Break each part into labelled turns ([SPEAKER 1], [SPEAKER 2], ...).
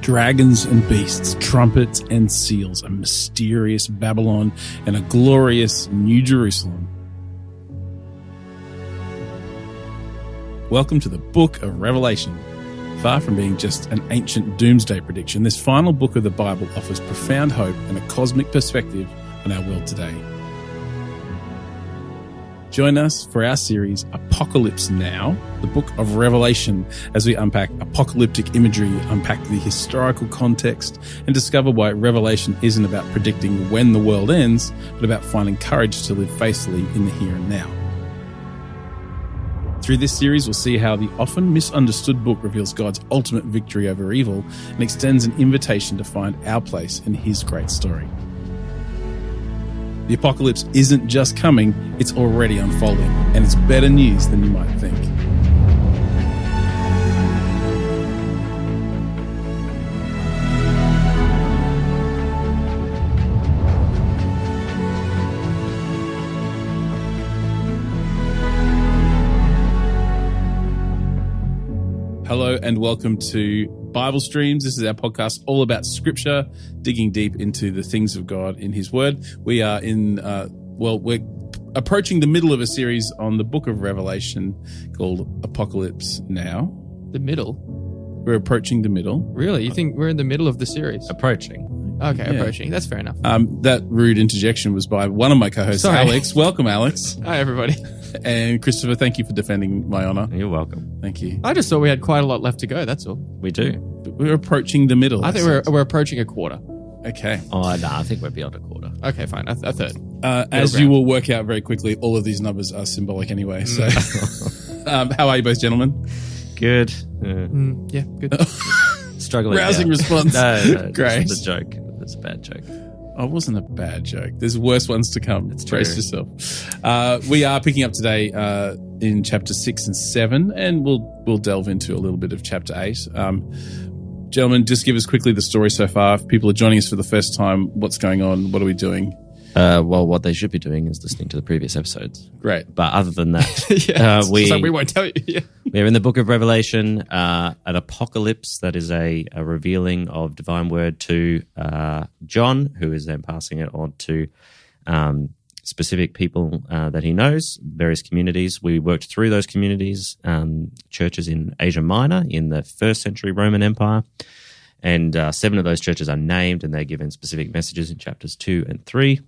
[SPEAKER 1] Dragons and beasts, trumpets and seals, a mysterious Babylon and a glorious New Jerusalem. Welcome to the Book of Revelation. Far from being just an ancient doomsday prediction, this final book of the Bible offers profound hope and a cosmic perspective on our world today. Join us for our series, Apocalypse Now, the Book of Revelation, as we unpack apocalyptic imagery, unpack the historical context, and discover why Revelation isn't about predicting when the world ends, but about finding courage to live faithfully in the here and now. Through this series, we'll see how the often misunderstood book reveals God's ultimate victory over evil and extends an invitation to find our place in His great story. The apocalypse isn't just coming, it's already unfolding, and it's better news than you might think. Hello and welcome to Bible Streams. This is our podcast all about Scripture, digging deep into the things of God in His Word. We are we're approaching the middle of a series on the Book of Revelation called Apocalypse Now.
[SPEAKER 2] The middle?
[SPEAKER 1] We're approaching the middle.
[SPEAKER 2] Really? You think we're in the middle of the series?
[SPEAKER 3] Approaching.
[SPEAKER 2] Okay,
[SPEAKER 1] Yeah.
[SPEAKER 2] Approaching. That's fair enough.
[SPEAKER 1] That rude interjection was by one of my co-hosts,
[SPEAKER 2] Sorry.
[SPEAKER 1] Alex. Welcome, Alex.
[SPEAKER 2] Hi, everybody.
[SPEAKER 1] And Christopher, thank you for defending my honor.
[SPEAKER 3] You're welcome.
[SPEAKER 1] Thank you.
[SPEAKER 2] I just thought we had quite a lot left to go, that's all.
[SPEAKER 3] We do.
[SPEAKER 1] We're approaching the middle.
[SPEAKER 2] I think we're approaching a quarter.
[SPEAKER 1] Okay.
[SPEAKER 3] Oh, no, I think we're beyond a quarter.
[SPEAKER 2] Okay, fine. A third.
[SPEAKER 1] As you will work out very quickly, all of these numbers are symbolic anyway. So, how are you both, gentlemen?
[SPEAKER 3] Good.
[SPEAKER 2] Yeah, good.
[SPEAKER 3] Struggling.
[SPEAKER 1] Rousing
[SPEAKER 3] down.
[SPEAKER 1] response.
[SPEAKER 3] No,
[SPEAKER 1] Great.
[SPEAKER 3] It's a joke. It's a bad joke.
[SPEAKER 1] Oh, it wasn't a bad joke. There's worse ones to come.
[SPEAKER 3] It's
[SPEAKER 1] Brace
[SPEAKER 3] true.
[SPEAKER 1] yourself. We are picking up today in chapter 6 and 7, and we'll delve into a little bit of chapter 8. Gentlemen, just give us quickly the story so far. If people are joining us for the first time, what's going on? What are we doing?
[SPEAKER 3] Well, what they should be doing is listening to the previous episodes.
[SPEAKER 1] Great.
[SPEAKER 3] But other than that,
[SPEAKER 2] Yeah,
[SPEAKER 3] we
[SPEAKER 2] so we won't tell you. Yeah.
[SPEAKER 3] we're in the Book of Revelation, an apocalypse that is a revealing of divine word to John, who is then passing it on to specific people that he knows, various communities. We worked through those communities, churches in Asia Minor in the 1st century Roman Empire. And 7 of those churches are named, and they're given specific messages in chapters 2 and 3.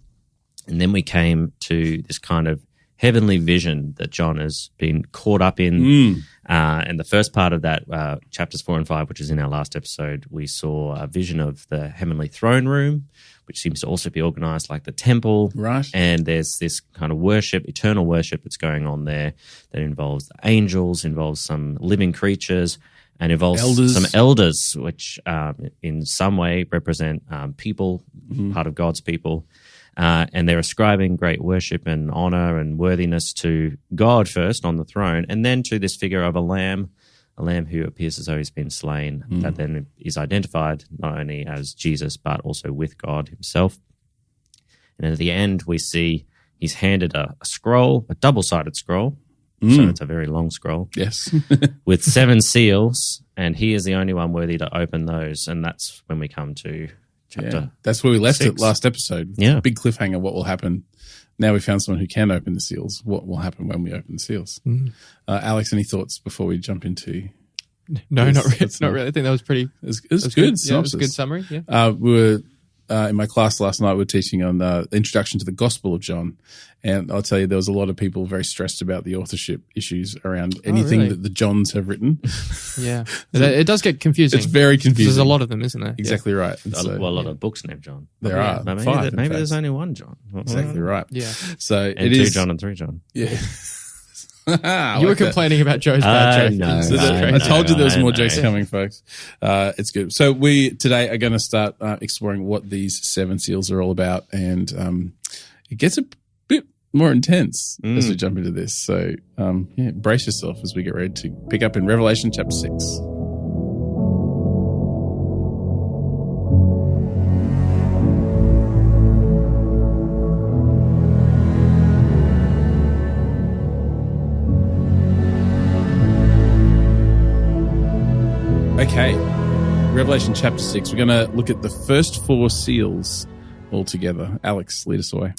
[SPEAKER 3] And then we came to this kind of heavenly vision that John has been caught up in. And the first part of that, chapters 4 and 5, which is in our last episode, we saw a vision of the heavenly throne room, which seems to also be organized like the temple.
[SPEAKER 1] Right.
[SPEAKER 3] And there's this kind of worship, eternal worship that's going on there that involves the angels, involves some living creatures, and involves some elders, which in some way represent people, part of God's people. And they're ascribing great worship and honor and worthiness to God first on the throne, and then to this figure of a lamb who appears as though he's been slain, that then is identified not only as Jesus, but also with God himself. And at the end, we see he's handed a scroll, a double-sided scroll, so it's a very long scroll.
[SPEAKER 1] Yes.
[SPEAKER 3] With 7 seals, and he is the only one worthy to open those, and that's when we come to chapter
[SPEAKER 1] That's where we left
[SPEAKER 3] 6.
[SPEAKER 1] it last episode.
[SPEAKER 3] Yeah.
[SPEAKER 1] Big cliffhanger. What will happen? Now we found someone who can open the seals. What will happen when we open the seals? Alex, any thoughts before we jump into?
[SPEAKER 2] No,
[SPEAKER 1] Yes,
[SPEAKER 2] not really.
[SPEAKER 1] that's
[SPEAKER 2] Not
[SPEAKER 1] not-
[SPEAKER 2] really. I think that was pretty.
[SPEAKER 1] It was
[SPEAKER 2] That was
[SPEAKER 1] good.
[SPEAKER 2] Yeah, it was
[SPEAKER 1] synopsis.
[SPEAKER 2] a good summary. Yeah.
[SPEAKER 1] We were in my class last night. We were teaching on the introduction to the Gospel of John, and I'll tell you, there was a lot of people very stressed about the authorship issues around anything
[SPEAKER 2] really?
[SPEAKER 1] that the Johns have written.
[SPEAKER 2] Yeah. It does get confusing.
[SPEAKER 1] It's very confusing.
[SPEAKER 2] There's a lot of them, isn't there?
[SPEAKER 1] Exactly right. And so-
[SPEAKER 3] a lot of books named John.
[SPEAKER 1] There
[SPEAKER 2] Yeah.
[SPEAKER 1] are
[SPEAKER 3] Maybe,
[SPEAKER 1] five. in
[SPEAKER 3] maybe
[SPEAKER 1] fact.
[SPEAKER 3] there's only one John.
[SPEAKER 1] exactly right.
[SPEAKER 2] Yeah.
[SPEAKER 1] So
[SPEAKER 3] And
[SPEAKER 1] it
[SPEAKER 3] 2
[SPEAKER 1] is
[SPEAKER 3] John and 3 John.
[SPEAKER 1] Yeah.
[SPEAKER 2] You were complaining about Joe's bad joke.
[SPEAKER 3] no,
[SPEAKER 1] So
[SPEAKER 3] no,
[SPEAKER 1] I told you there was
[SPEAKER 3] no,
[SPEAKER 1] more
[SPEAKER 3] no.
[SPEAKER 1] jokes coming, folks. It's good. So we today are going to start exploring what these 7 seals are all about, and it gets a bit more intense as we jump into this. So brace yourself as we get ready to pick up in Revelation chapter 6. Okay. Revelation chapter 6. We're going to look at the first 4 seals altogether. Alex, lead us away.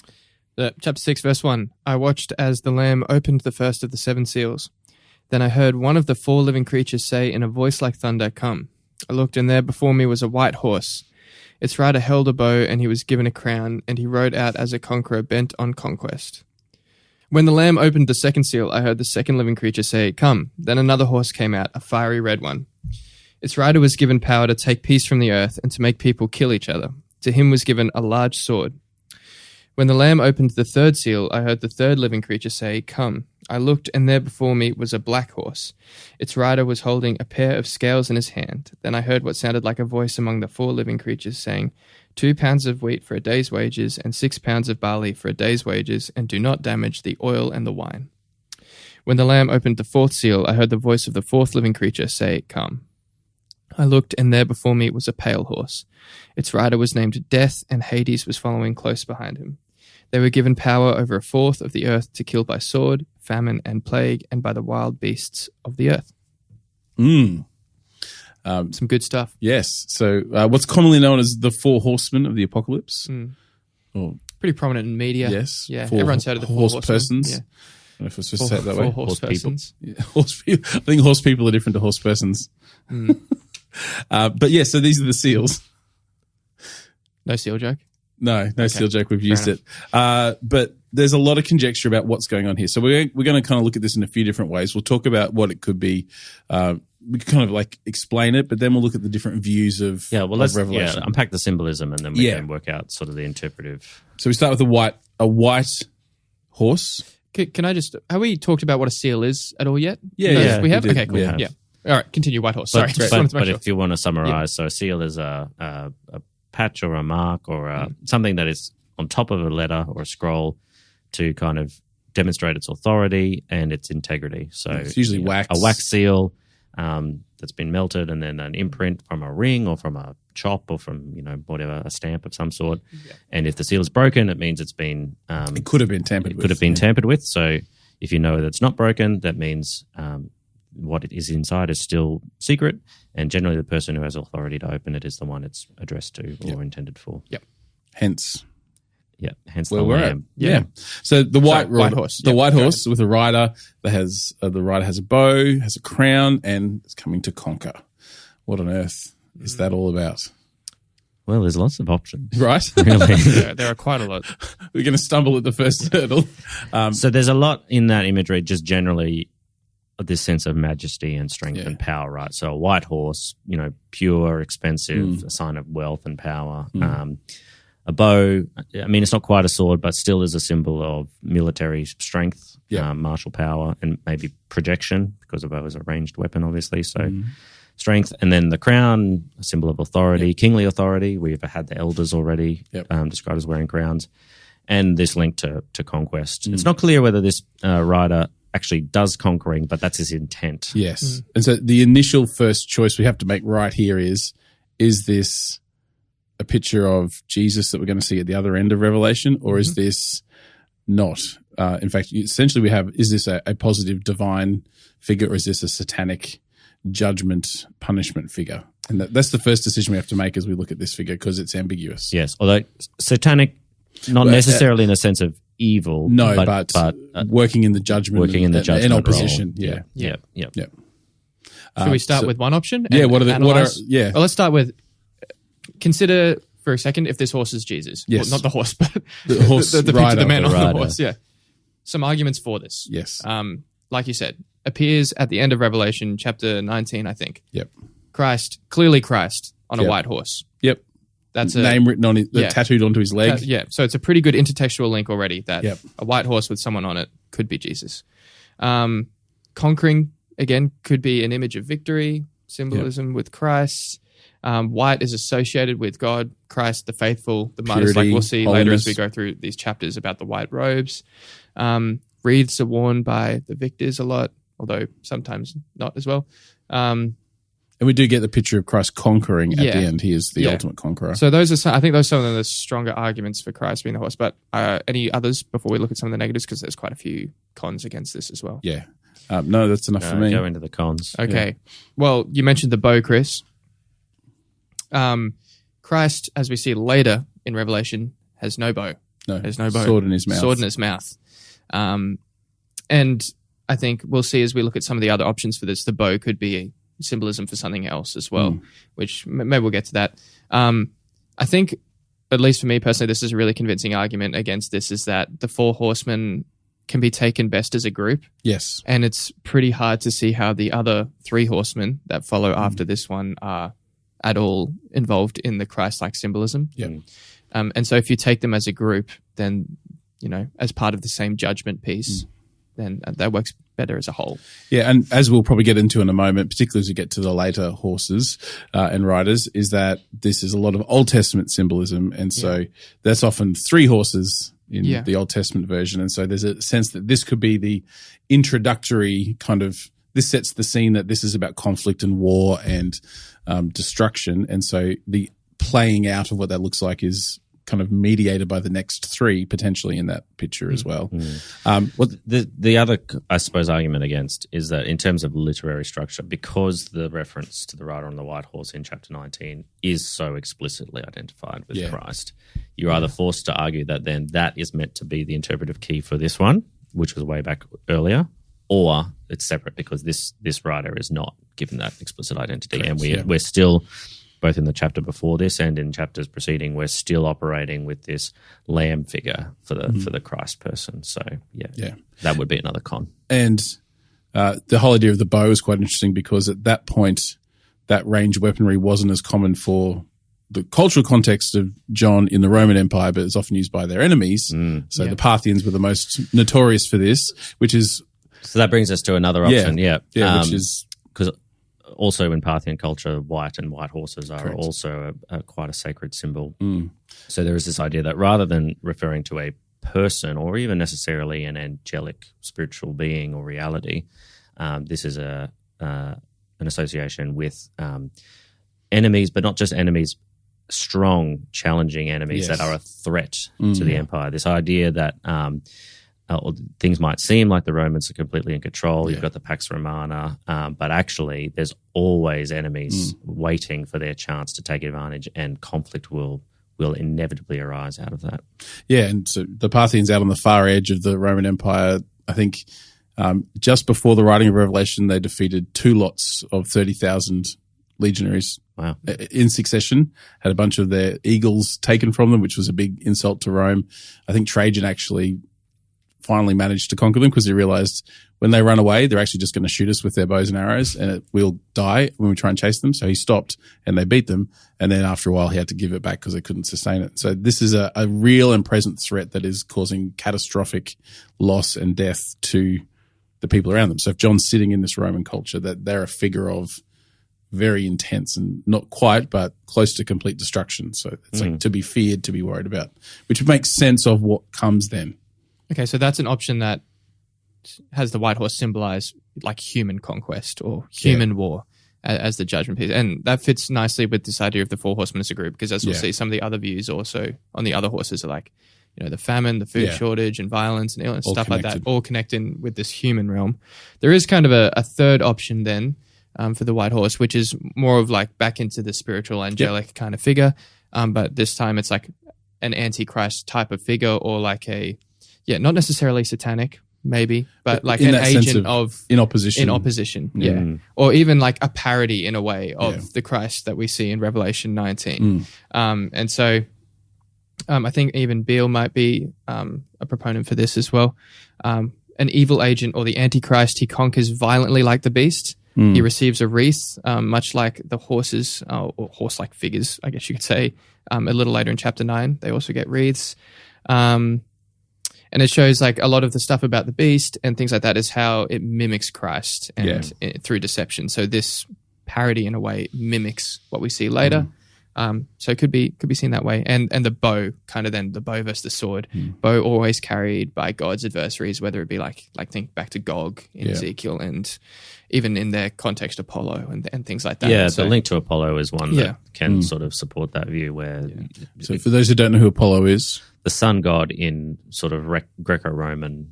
[SPEAKER 2] Chapter 6, verse 1. I watched as the Lamb opened the first of the 7 seals. Then I heard one of the 4 living creatures say in a voice like thunder, "Come." I looked, and there before me was a white horse. Its rider held a bow, and he was given a crown, and he rode out as a conqueror bent on conquest. When the Lamb opened the 2nd seal, I heard the 2nd living creature say, "Come." Then another horse came out, a fiery red one. Its rider was given power to take peace from the earth and to make people kill each other. To him was given a large sword. When the Lamb opened the 3rd seal, I heard the 3rd living creature say, "Come." I looked, and there before me was a black horse. Its rider was holding a pair of scales in his hand. Then I heard what sounded like a voice among the 4 living creatures saying, 2 pounds of wheat for a day's wages, and 6 pounds of barley for a day's wages, and do not damage the oil and the wine. When the Lamb opened the 4th seal, I heard the voice of the 4th living creature say, "Come." I looked, and there before me was a pale horse. Its rider was named Death, and Hades was following close behind him. They were given power over 1/4 of the earth to kill by sword, famine, and plague, and by the wild beasts of the earth. Some good stuff.
[SPEAKER 1] Yes. So what's commonly known as the 4 Horsemen of the apocalypse.
[SPEAKER 2] Or, pretty prominent in media.
[SPEAKER 1] Yes.
[SPEAKER 2] Yeah. Everyone's heard of the 4 horsemen.
[SPEAKER 1] Persons.
[SPEAKER 2] Yeah.
[SPEAKER 1] I don't know if it's just say it that way.
[SPEAKER 2] 4 horse persons.
[SPEAKER 1] Yeah, horse people. I think horse people are different to horse persons. But yeah, so these are the seals.
[SPEAKER 2] No seal joke?
[SPEAKER 1] No seal joke. We've used it. But there's a lot of conjecture about what's going on here. So we're going to kind of look at this in a few different ways. We'll talk about what it could be. We can kind of like explain it, but then we'll look at the different views of Revelation.
[SPEAKER 3] Unpack the symbolism, and then we can work out sort of the interpretive.
[SPEAKER 1] So we start with a white horse.
[SPEAKER 2] Can I just, have we talked about what a seal is at all yet?
[SPEAKER 1] Yeah.
[SPEAKER 2] We have? Okay, cool.
[SPEAKER 1] Yeah.
[SPEAKER 2] All right, continue, white horse. Sorry.
[SPEAKER 3] But if you want to summarize, so a seal is a patch or a mark or something that is on top of a letter or a scroll to kind of demonstrate its authority and its integrity. So
[SPEAKER 1] it's usually wax.
[SPEAKER 3] A wax seal that's been melted, and then an imprint from a ring or from a chop or from whatever, a stamp of some sort. Yeah. And if the seal is broken, it means it's been
[SPEAKER 1] it could have been tampered with.
[SPEAKER 3] Could have been tampered with. So if you know that it's not broken, that means what it is inside is still secret, and generally the person who has authority to open it is the one it's addressed to or intended for.
[SPEAKER 2] Yep.
[SPEAKER 1] Hence
[SPEAKER 3] where
[SPEAKER 1] the
[SPEAKER 3] we're
[SPEAKER 1] lamb. Yeah. So the white horse. The white horse with a rider that has the rider has a bow, has a crown, and is coming to conquer. What on earth is that all about?
[SPEAKER 3] Well, there's lots of options.
[SPEAKER 1] Right?
[SPEAKER 3] Really.
[SPEAKER 2] There are quite a lot.
[SPEAKER 1] We're going to stumble at the first hurdle.
[SPEAKER 3] So there's a lot in that imagery, just generally this sense of majesty and strength and power, right? So a white horse, pure, expensive, a sign of wealth and power. A bow, I mean, it's not quite a sword, but still is a symbol of military strength, martial power, and maybe projection, because a bow is a ranged weapon, obviously. So strength. And then the crown, a symbol of authority, kingly authority. We've had the elders already described as wearing crowns. And this link to conquest. It's not clear whether this rider actually does conquering, but that's his intent.
[SPEAKER 1] Yes. And so the initial first choice we have to make right here is this a picture of Jesus that we're going to see at the other end of Revelation, or is this not? In fact, essentially we have, is this a positive divine figure, or is this a satanic judgment punishment figure? And that's the first decision we have to make as we look at this figure, because it's ambiguous.
[SPEAKER 3] Yes, although satanic, not necessarily in a sense of evil.
[SPEAKER 1] No, but working in the judgment.
[SPEAKER 3] Working in the judgment.
[SPEAKER 1] In opposition.
[SPEAKER 3] Role. Yeah.
[SPEAKER 2] Should we start with one option?
[SPEAKER 1] Yeah, Well,
[SPEAKER 2] let's start with, consider for a second if this horse is Jesus.
[SPEAKER 1] Yes.
[SPEAKER 2] Well, not the horse, but
[SPEAKER 1] the horse
[SPEAKER 2] the
[SPEAKER 1] rider,
[SPEAKER 2] the man
[SPEAKER 3] the
[SPEAKER 2] on
[SPEAKER 3] rider.
[SPEAKER 2] the horse. Yeah. Some arguments for this.
[SPEAKER 1] Yes.
[SPEAKER 2] Like you said, appears at the end of Revelation, chapter 19, I think.
[SPEAKER 1] Yep.
[SPEAKER 2] Christ on a white horse.
[SPEAKER 1] Yep.
[SPEAKER 2] That's a
[SPEAKER 1] name written on it, tattooed onto his leg.
[SPEAKER 2] So it's a pretty good intertextual link already that a white horse with someone on it could be Jesus. Conquering, again, could be an image of victory, symbolism with Christ. White is associated with God, Christ, the faithful, the martyrs, like we'll see later as we go through these chapters about the white robes. Wreaths are worn by the victors a lot, although sometimes not as well.
[SPEAKER 1] And we do get the picture of Christ conquering at the end. He is the ultimate conqueror.
[SPEAKER 2] So those are I think those are some of the stronger arguments for Christ being the horse. But any others before we look at some of the negatives? Because there's quite a few cons against this as well.
[SPEAKER 1] Yeah. No, that's enough for me.
[SPEAKER 3] Go into the cons.
[SPEAKER 2] Okay. Yeah. Well, you mentioned the bow, Chris. Christ, as we see later in Revelation, has no bow.
[SPEAKER 1] No,
[SPEAKER 2] there's no bow.
[SPEAKER 1] Sword in his mouth.
[SPEAKER 2] Sword in his mouth. And I think we'll see as we look at some of the other options for this, the bow could be a symbolism for something else as well, which maybe we'll get to that. I think, at least for me personally, this is a really convincing argument against this, is that the Four Horsemen can be taken best as a group.
[SPEAKER 1] Yes.
[SPEAKER 2] And it's pretty hard to see how the other three horsemen that follow after this one are at all involved in the Christ-like symbolism.
[SPEAKER 1] Yeah.
[SPEAKER 2] And so if you take them as a group, then, as part of the same judgment piece, then that works better as a whole.
[SPEAKER 1] Yeah, and as we'll probably get into in a moment, particularly as we get to the later horses and riders, is that this is a lot of Old Testament symbolism, and so that's often three horses in the Old Testament version, and so there's a sense that this could be the introductory kind of, this sets the scene that this is about conflict and war and destruction, and so the playing out of what that looks like is kind of mediated by the next three potentially in that picture as well.
[SPEAKER 3] The other, I suppose, argument against is that in terms of literary structure, because the reference to the rider on the white horse in chapter 19 is so explicitly identified with Christ, you're either forced to argue that then that is meant to be the interpretive key for this one, which was way back earlier, or it's separate because this rider is not given that explicit identity.
[SPEAKER 1] Correct,
[SPEAKER 3] and we're still, both in the chapter before this and in chapters preceding, we're still operating with this lamb figure for the Christ person. So that would be another con.
[SPEAKER 1] And the whole idea of the bow is quite interesting because at that point, that range weaponry wasn't as common for the cultural context of John in the Roman Empire, but it's often used by their enemies. So the Parthians were the most notorious for this, which is...
[SPEAKER 3] So that brings us to another option,
[SPEAKER 1] which is...
[SPEAKER 3] Because also in Parthian culture, white and white horses are also quite a sacred symbol. So there is this idea that rather than referring to a person or even necessarily an angelic spiritual being or reality, this is an association with enemies, but not just enemies, strong, challenging enemies that are a threat to the empire. This idea that things might seem like the Romans are completely in control. You've got the Pax Romana, but actually there's always enemies waiting for their chance to take advantage, and conflict will inevitably arise out of that.
[SPEAKER 1] Yeah, and so the Parthians out on the far edge of the Roman Empire, I think just before the writing of Revelation, they defeated 2 lots of 30,000 legionaries.
[SPEAKER 3] Wow.
[SPEAKER 1] In succession, had a bunch of their eagles taken from them, which was a big insult to Rome. I think Trajan actually finally managed to conquer them because he realized when they run away, they're actually just going to shoot us with their bows and arrows and we'll die when we try and chase them. So he stopped and they beat them. And then after a while, he had to give it back because they couldn't sustain it. So this is a real and present threat that is causing catastrophic loss and death to the people around them. So if John's sitting in this Roman culture, that they're a figure of very intense and not quite, but close to complete destruction. So it's like to be feared, to be worried about, which makes sense of what comes then.
[SPEAKER 2] Okay, so that's an option that has the white horse symbolize like human conquest or human war as the judgment piece. And that fits nicely with this idea of the Four Horsemen as a group, because as we'll see, some of the other views also on the other horses are like, the famine, the food shortage and violence and illness, stuff like that, all connecting with this human realm. There is kind of a third option then for the white horse, which is more of like back into the spiritual angelic kind of figure. But this time it's like an antichrist type of figure, or like not necessarily satanic, maybe, but like an agent of
[SPEAKER 1] in opposition.
[SPEAKER 2] Or even like a parody in a way of the Christ that we see in Revelation 19. And so I think even Beale might be a proponent for this as well. An evil agent or the Antichrist, he conquers violently like the beast. He receives a wreath, much like the horses or horse-like figures, I guess you could say. A little later in chapter 9, they also get wreaths. And it shows like a lot of the stuff about the beast and things like that is how it mimics Christ and through deception. So this parody in a way mimics what we see later. So it could be seen that way. And the bow, kind of then the bow versus the sword. Bow always carried by God's adversaries, whether it be like think back to Gog in Ezekiel and even in their context Apollo and things like that.
[SPEAKER 3] Yeah, so the link to Apollo is one that can sort of support that view where...
[SPEAKER 1] So for those who don't know who Apollo is...
[SPEAKER 3] The sun god in sort of Greco-Roman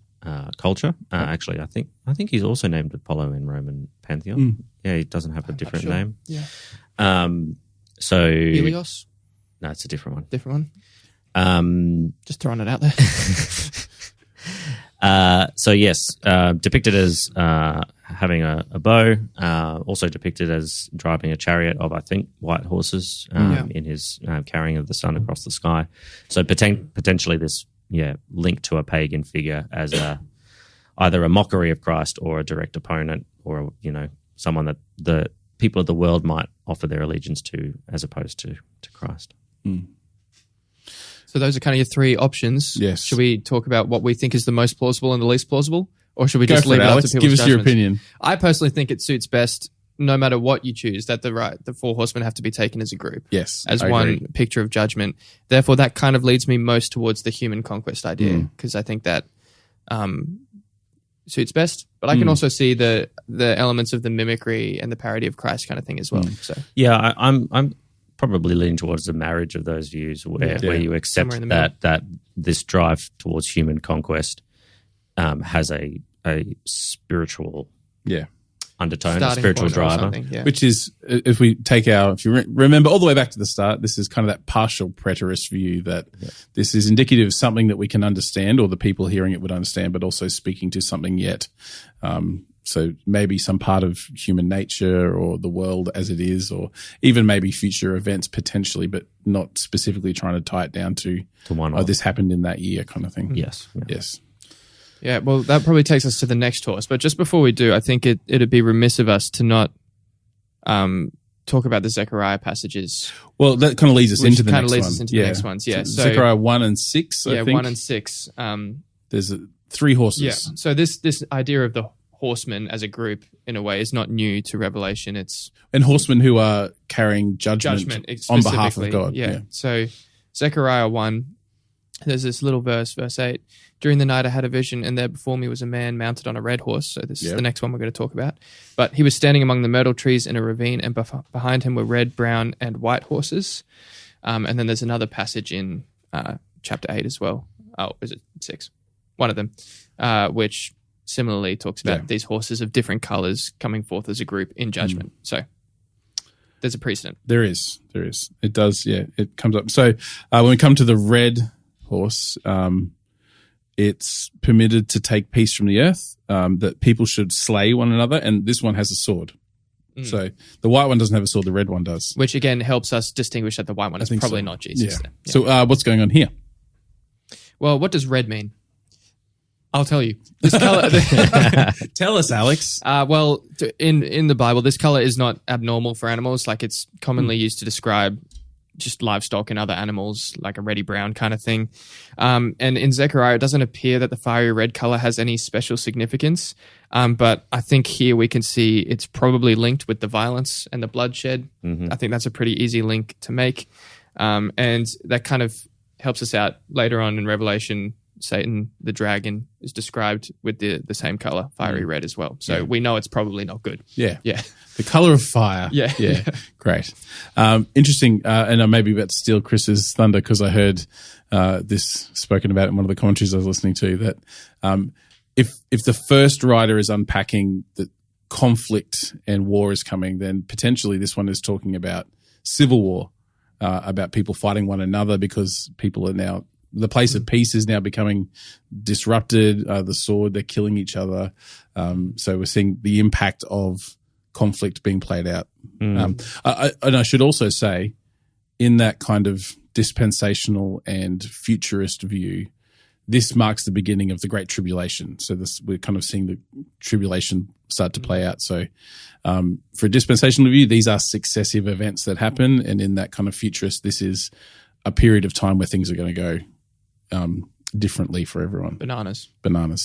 [SPEAKER 3] culture. Actually, I think he's also named Apollo in Roman pantheon. Yeah, he doesn't have a different name. So
[SPEAKER 2] Helios?
[SPEAKER 3] no, it's a different one.
[SPEAKER 2] Different one? Just throwing it out there.
[SPEAKER 3] So yes, depicted as having a bow, also depicted as driving a chariot of, I think, white horses in his carrying of the sun across the sky. So potentially this, linked to a pagan figure as either a mockery of Christ or a direct opponent, or someone that the people of the world might offer their allegiance to, as opposed to Christ.
[SPEAKER 1] Mm.
[SPEAKER 2] So those are kind of your three options.
[SPEAKER 1] Yes.
[SPEAKER 2] Should we talk about what we think is the most plausible and the least plausible? Or should we just
[SPEAKER 1] Go for
[SPEAKER 2] leave
[SPEAKER 1] it,
[SPEAKER 2] it up
[SPEAKER 1] Alex.
[SPEAKER 2] to people's
[SPEAKER 1] Give us your
[SPEAKER 2] judgments?
[SPEAKER 1] opinion.
[SPEAKER 2] I personally think it suits best, no matter what you choose, that the Four Horsemen have to be taken as a group.
[SPEAKER 1] Yes.
[SPEAKER 2] As
[SPEAKER 1] I
[SPEAKER 2] one
[SPEAKER 1] agree.
[SPEAKER 2] picture of judgment. Therefore, that kind of leads me most towards the human conquest idea, because I think that suits best. But I can also see the elements of the mimicry and the parody of Christ kind of thing as well. So
[SPEAKER 3] Yeah, I'm probably leaning towards the marriage of those views, where you accept
[SPEAKER 2] Somewhere in the
[SPEAKER 3] that this drive towards human conquest has a spiritual undertone, a
[SPEAKER 2] starting
[SPEAKER 3] spiritual
[SPEAKER 2] point or
[SPEAKER 3] driver.
[SPEAKER 2] something, yeah.
[SPEAKER 1] Which is, if you remember all the way back to the start, this is kind of that partial preterist view that this is indicative of something that we can understand, or the people hearing it would understand, but also speaking to something yet. So maybe some part of human nature or the world as it is, or even maybe future events potentially, but not specifically trying to tie it down to
[SPEAKER 3] one.
[SPEAKER 1] Oh, this happened in that year kind of thing.
[SPEAKER 3] Yes. Yeah.
[SPEAKER 1] Yes.
[SPEAKER 2] Yeah, well, that probably takes us to the next horse. But just before we do, I think it'd be remiss of us to not talk about the Zechariah passages.
[SPEAKER 1] Well, that kind of leads us into the
[SPEAKER 2] kind
[SPEAKER 1] next
[SPEAKER 2] of leads
[SPEAKER 1] one.
[SPEAKER 2] us into the next ones. Yeah, so
[SPEAKER 1] Zechariah 1 and 6, I think.
[SPEAKER 2] 1 and 6.
[SPEAKER 1] There's three horses.
[SPEAKER 2] Yeah. So this idea of the horsemen as a group, in a way, is not new to Revelation. It's
[SPEAKER 1] And horsemen who are carrying judgment on behalf of
[SPEAKER 2] specifically.
[SPEAKER 1] God.
[SPEAKER 2] Yeah. So Zechariah 1, there's this little verse 8. During the night I had a vision, and there before me was a man mounted on a red horse. So this is the next one we're going to talk about. But he was standing among the myrtle trees in a ravine, and behind him were red, brown, and white horses. And then there's another passage in chapter 8 as well. Oh, is it 6? One of them, which similarly talks about these horses of different colors coming forth as a group in judgment. So there's a precedent.
[SPEAKER 1] There is. It does, it comes up. So when we come to the red horse, it's permitted to take peace from the earth, that people should slay one another, and this one has a sword. So the white one doesn't have a sword, the red one does.
[SPEAKER 2] Which again helps us distinguish that the white one is probably not Jesus.
[SPEAKER 1] Yeah.
[SPEAKER 2] Then. Yeah.
[SPEAKER 1] So what's going on here?
[SPEAKER 2] Well, what does red mean? I'll tell you. This color.
[SPEAKER 1] Tell us, Alex.
[SPEAKER 2] Well, in the Bible, this color is not abnormal for animals. Like, it's commonly used to describe just livestock and other animals, like a reddy brown kind of thing. And in Zechariah, it doesn't appear that the fiery red color has any special significance. But I think here we can see it's probably linked with the violence and the bloodshed. I think that's a pretty easy link to make. And that kind of helps us out later on in Revelation. Satan, the dragon, is described with the same color, fiery red as well. So we know it's probably not good.
[SPEAKER 1] Yeah.
[SPEAKER 2] Yeah.
[SPEAKER 1] The color of fire.
[SPEAKER 2] Yeah.
[SPEAKER 1] Yeah. Great. Interesting. And I may be about to steal Chris's thunder because I heard this spoken about in one of the commentaries I was listening to, that if the first writer is unpacking that conflict and war is coming, then potentially this one is talking about civil war, about people fighting one another because people are now, the place of peace is now becoming disrupted. The sword, they're killing each other. So we're seeing the impact of conflict being played out. And I should also say, in that kind of dispensational and futurist view, this marks the beginning of the Great Tribulation. So we're kind of seeing the tribulation start to play out. So for a dispensational view, these are successive events that happen. And in that kind of futurist, this is a period of time where things are going to go differently for everyone.
[SPEAKER 2] Bananas.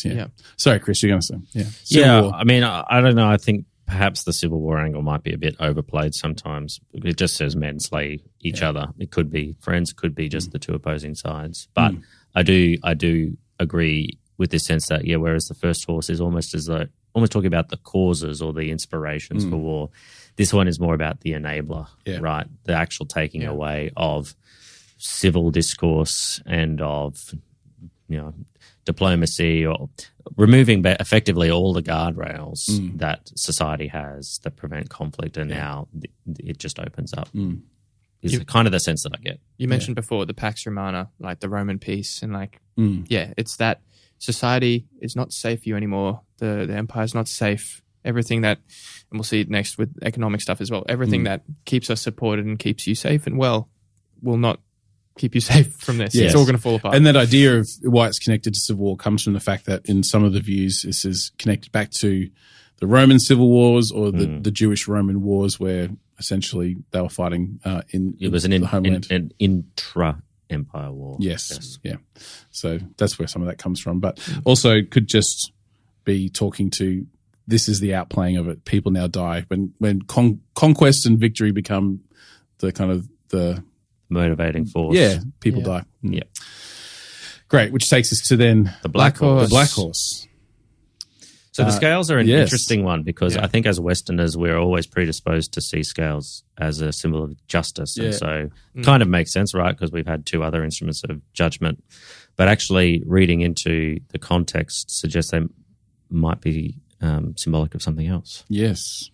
[SPEAKER 1] Yeah. Sorry, Chris, you're going to say. Yeah.
[SPEAKER 3] Yeah,
[SPEAKER 1] War.
[SPEAKER 3] I mean, I don't know. I think perhaps the Civil War angle might be a bit overplayed sometimes. It just says men slay each other. It could be friends, it could be just the two opposing sides. But I do agree with this sense that, whereas the first horse is almost talking about the causes or the inspirations for war, this one is more about the enabler, right? The actual taking away of civil discourse and of diplomacy, or removing effectively all the guardrails that society has that prevent conflict, and now it just opens up. is kind of the sense that I get.
[SPEAKER 2] You mentioned before the Pax Romana, like the Roman peace, and it's that society is not safe for you anymore. The empire is not safe. Everything that, and we'll see it next with economic stuff as well, everything that keeps us supported and keeps you safe and well will not keep you safe from this.
[SPEAKER 1] Yes.
[SPEAKER 2] It's all going to fall apart.
[SPEAKER 1] And that idea of why it's connected to civil war comes from the fact that in some of the views, this is connected back to the Roman civil wars or the Jewish-Roman wars, where essentially they were fighting
[SPEAKER 3] it was
[SPEAKER 1] the homeland.
[SPEAKER 3] an intra-empire war.
[SPEAKER 1] Yes. Yeah. So that's where some of that comes from. But also could just be talking to, this is the outplaying of it. People now die. When conquest and victory become the kind of the
[SPEAKER 3] motivating force.
[SPEAKER 1] Yeah, people die.
[SPEAKER 3] Yeah.
[SPEAKER 1] Great, which takes us to then
[SPEAKER 3] the Black Horse.
[SPEAKER 1] The Black Horse.
[SPEAKER 3] So the scales are an interesting one because I think as Westerners, we're always predisposed to see scales as a symbol of justice. And so kind of makes sense, right? Because we've had two other instruments of judgment. But actually reading into the context suggests they might be symbolic of something else.
[SPEAKER 1] Yes.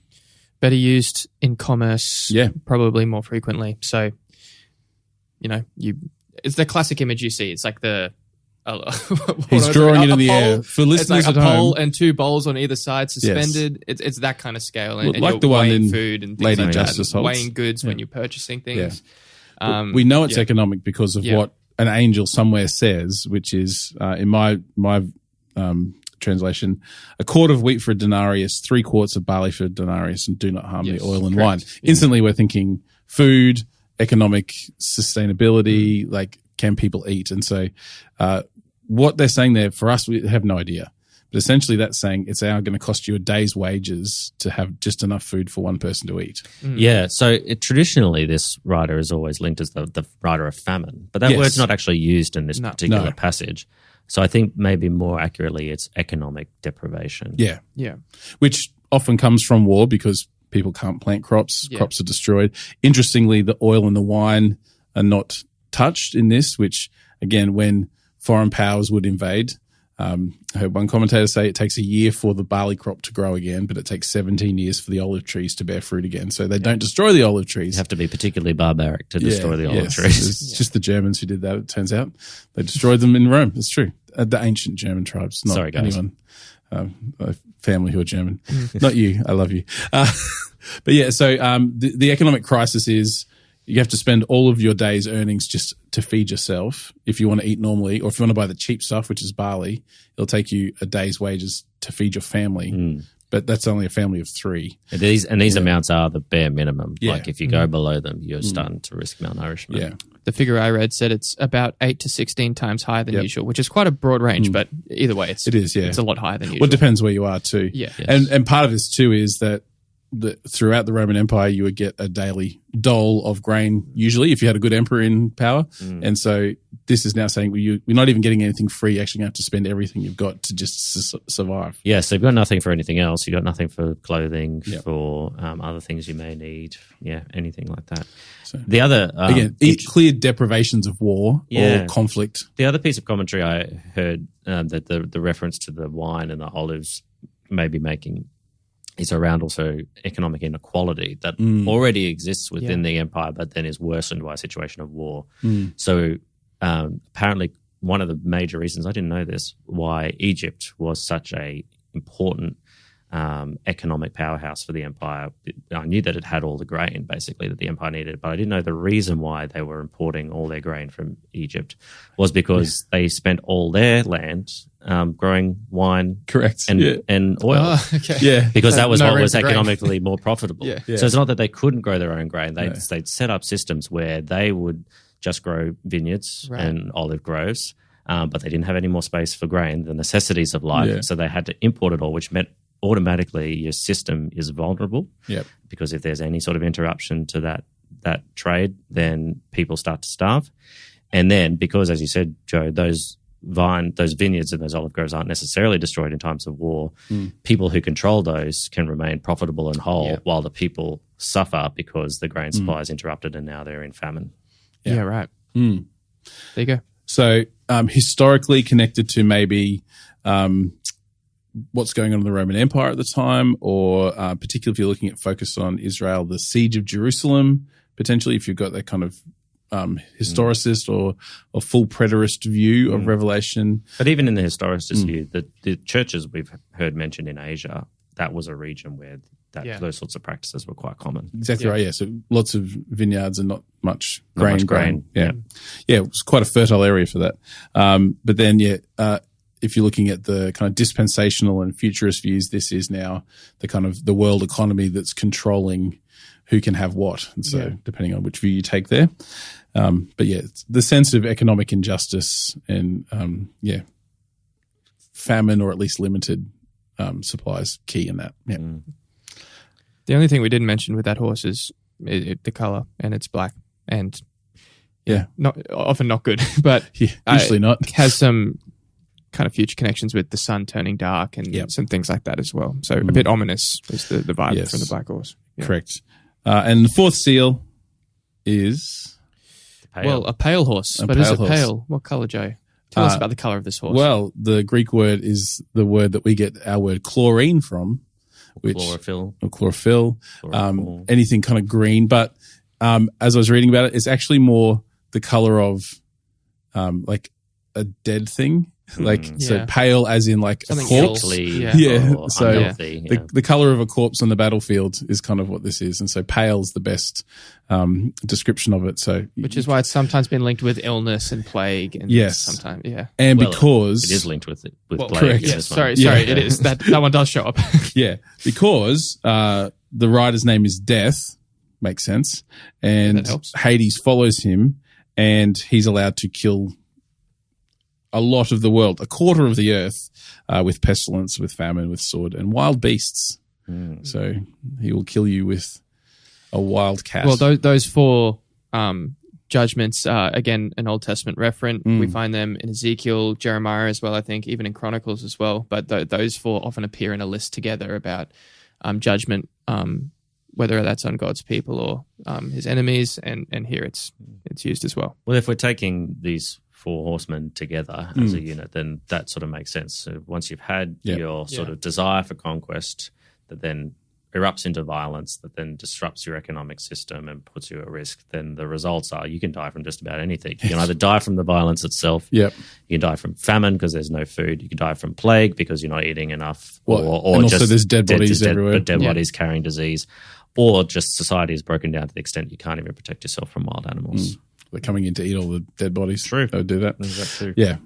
[SPEAKER 2] Better used in commerce, probably more frequently. So, it's the classic image you see. It's like
[SPEAKER 1] he's drawing it in the air. For listeners
[SPEAKER 2] it's like
[SPEAKER 1] at
[SPEAKER 2] a
[SPEAKER 1] home,
[SPEAKER 2] pole and two bowls on either side suspended. Yes. It's that kind of scale. And
[SPEAKER 1] like the one in
[SPEAKER 2] food and things
[SPEAKER 1] Lady
[SPEAKER 2] like
[SPEAKER 1] Justice
[SPEAKER 2] that.
[SPEAKER 1] holds.
[SPEAKER 2] Weighing goods when you're purchasing things.
[SPEAKER 1] Yeah. We know it's economic because of what an angel somewhere says, which is in my translation, a quart of wheat for a denarius, 3 quarts of barley for a denarius, and do not harm the oil and wine. Instantly, we're thinking food, economic sustainability, like can people eat? And so what they're saying there, for us, we have no idea. But essentially that's saying it's now going to cost you a day's wages to have just enough food for one person to eat.
[SPEAKER 3] Yeah, so traditionally this writer is always linked as the writer of famine. But that word's not actually used in this particular passage. So I think maybe more accurately it's economic deprivation.
[SPEAKER 1] Yeah. Yeah. Which often comes from war because people can't plant crops. Yeah. Crops are destroyed. Interestingly, the oil and the wine are not touched in this, which, again, when foreign powers would invade, I heard one commentator say it takes a year for the barley crop to grow again, but it takes 17 years for the olive trees to bear fruit again. So they don't destroy the olive trees.
[SPEAKER 3] You have to be particularly barbaric to destroy the olive trees.
[SPEAKER 1] It's just the Germans who did that, it turns out. They destroyed them in Rome. It's true. The ancient German tribes, not anyone. A family who are German. Not you. I love you. But yeah, so the economic crisis is you have to spend all of your day's earnings just to feed yourself if you want to eat normally, or if you want to buy the cheap stuff, which is barley, it'll take you a day's wages to feed your family. But that's only a family of 3.
[SPEAKER 3] And these amounts are the bare minimum. Yeah. Like if you go below them, you're starting to risk malnourishment.
[SPEAKER 1] Yeah.
[SPEAKER 2] The figure I read said it's about 8 to 16 times higher than usual, which is quite a broad range, but either way, it is. It's a lot higher than usual.
[SPEAKER 1] Well, it depends where you are too.
[SPEAKER 2] Yeah. Yes.
[SPEAKER 1] And part of this too is that throughout the Roman Empire, you would get a daily dole of grain, usually, if you had a good emperor in power. And so this is now saying we're not even getting anything free. You're actually going to have to spend everything you've got to just survive.
[SPEAKER 3] Yeah, so you've got nothing for anything else. You've got nothing for clothing, for other things you may need. Yeah, anything like that. So, the other...
[SPEAKER 1] again, clear deprivations of war or conflict.
[SPEAKER 3] The other piece of commentary I heard that the reference to the wine and the olives may be making is around also economic inequality that already exists within the empire, but then is worsened by a situation of war. So apparently one of the major reasons, I didn't know this, why Egypt was such a important economic powerhouse for the empire. I knew that it had all the grain, basically, that the empire needed, but I didn't know the reason why they were importing all their grain from Egypt was because they spent all their land growing wine and oil. Because that was what was economically more profitable. So it's not that they couldn't grow their own grain. They'd set up systems where they would just grow vineyards and olive groves, but they didn't have any more space for grain, the necessities of life. So they had to import it all, which meant automatically your system is vulnerable. Because if there's any sort of interruption to that trade, then people start to starve. And then because, as you said, Joe, those vineyards and those olive groves aren't necessarily destroyed in times of war, people who control those can remain profitable and whole while the people suffer because the grain supply is interrupted and now they're in famine.
[SPEAKER 2] Yeah, right. There you go.
[SPEAKER 1] So historically connected to maybe what's going on in the Roman Empire at the time, or particularly if you're looking at focus on Israel, the siege of Jerusalem potentially, if you've got that kind of historicist or full preterist view of Revelation.
[SPEAKER 3] But even in the historicist view, the churches we've heard mentioned in Asia, that was a region where those sorts of practices were quite common.
[SPEAKER 1] Exactly right, yeah. So lots of vineyards and not much grain.
[SPEAKER 3] Yeah.
[SPEAKER 1] Yeah, it was quite a fertile area for that. But then, if you're looking at the kind of dispensational and futurist views, this is now the kind of the world economy that's controlling who can have what. And so depending on which view you take there. But it's the sense of economic injustice and, famine or at least limited supplies key in that. Yeah.
[SPEAKER 2] The only thing we didn't mention with that horse is the color, and it's black, and often not good, but
[SPEAKER 1] usually not.
[SPEAKER 2] Has some kind of future connections with the sun turning dark and some things like that as well. So a bit ominous is the vibe from the black horse. Yeah.
[SPEAKER 1] Correct. And the fourth seal is
[SPEAKER 2] a pale horse. But is it pale? What color, Joe? Tell us about the color of this horse.
[SPEAKER 1] Well, the Greek word is the word that we get our word chlorine from.
[SPEAKER 3] Chlorophyll.
[SPEAKER 1] Or chlorophyll. Anything kind of green. But as I was reading about it, it's actually more the color of like a dead thing. So pale as in like
[SPEAKER 2] something
[SPEAKER 1] a corpse.
[SPEAKER 3] So
[SPEAKER 1] the color of a corpse on the battlefield is kind of what this is. And so pale's the best description of it. So
[SPEAKER 2] which is why it's sometimes been linked with illness and plague and sometimes
[SPEAKER 1] and because
[SPEAKER 3] it is linked with plague.
[SPEAKER 1] Correct.
[SPEAKER 2] Yes, sorry, it is. That one does show up.
[SPEAKER 1] Because the rider's name is Death, makes sense. And Hades follows him and he's allowed to kill a lot of the world, a quarter of the earth, with pestilence, with famine, with sword, and wild beasts. So he will kill you with a wild cat.
[SPEAKER 2] Well, those four judgments are, again, an Old Testament referent. We find them in Ezekiel, Jeremiah as well, I think, even in Chronicles as well. But those four often appear in a list together about judgment, whether that's on God's people or his enemies, and here it's used as well.
[SPEAKER 3] Well, if we're taking these Four Horsemen together as a unit, then that sort of makes sense. So once you've had your sort of desire for conquest that then erupts into violence, that then disrupts your economic system and puts you at risk, then the results are you can die from just about anything. You can either die from the violence itself, you can die from famine because there's no food, you can die from plague because you're not eating enough,
[SPEAKER 1] or
[SPEAKER 3] and
[SPEAKER 1] also there's dead bodies everywhere.
[SPEAKER 3] Dead bodies carrying disease, or just society is broken down to the extent you can't even protect yourself from wild animals.
[SPEAKER 1] They're coming in to eat all the dead bodies.
[SPEAKER 3] True.
[SPEAKER 1] They'll do that.
[SPEAKER 3] Is that true?
[SPEAKER 1] Yeah.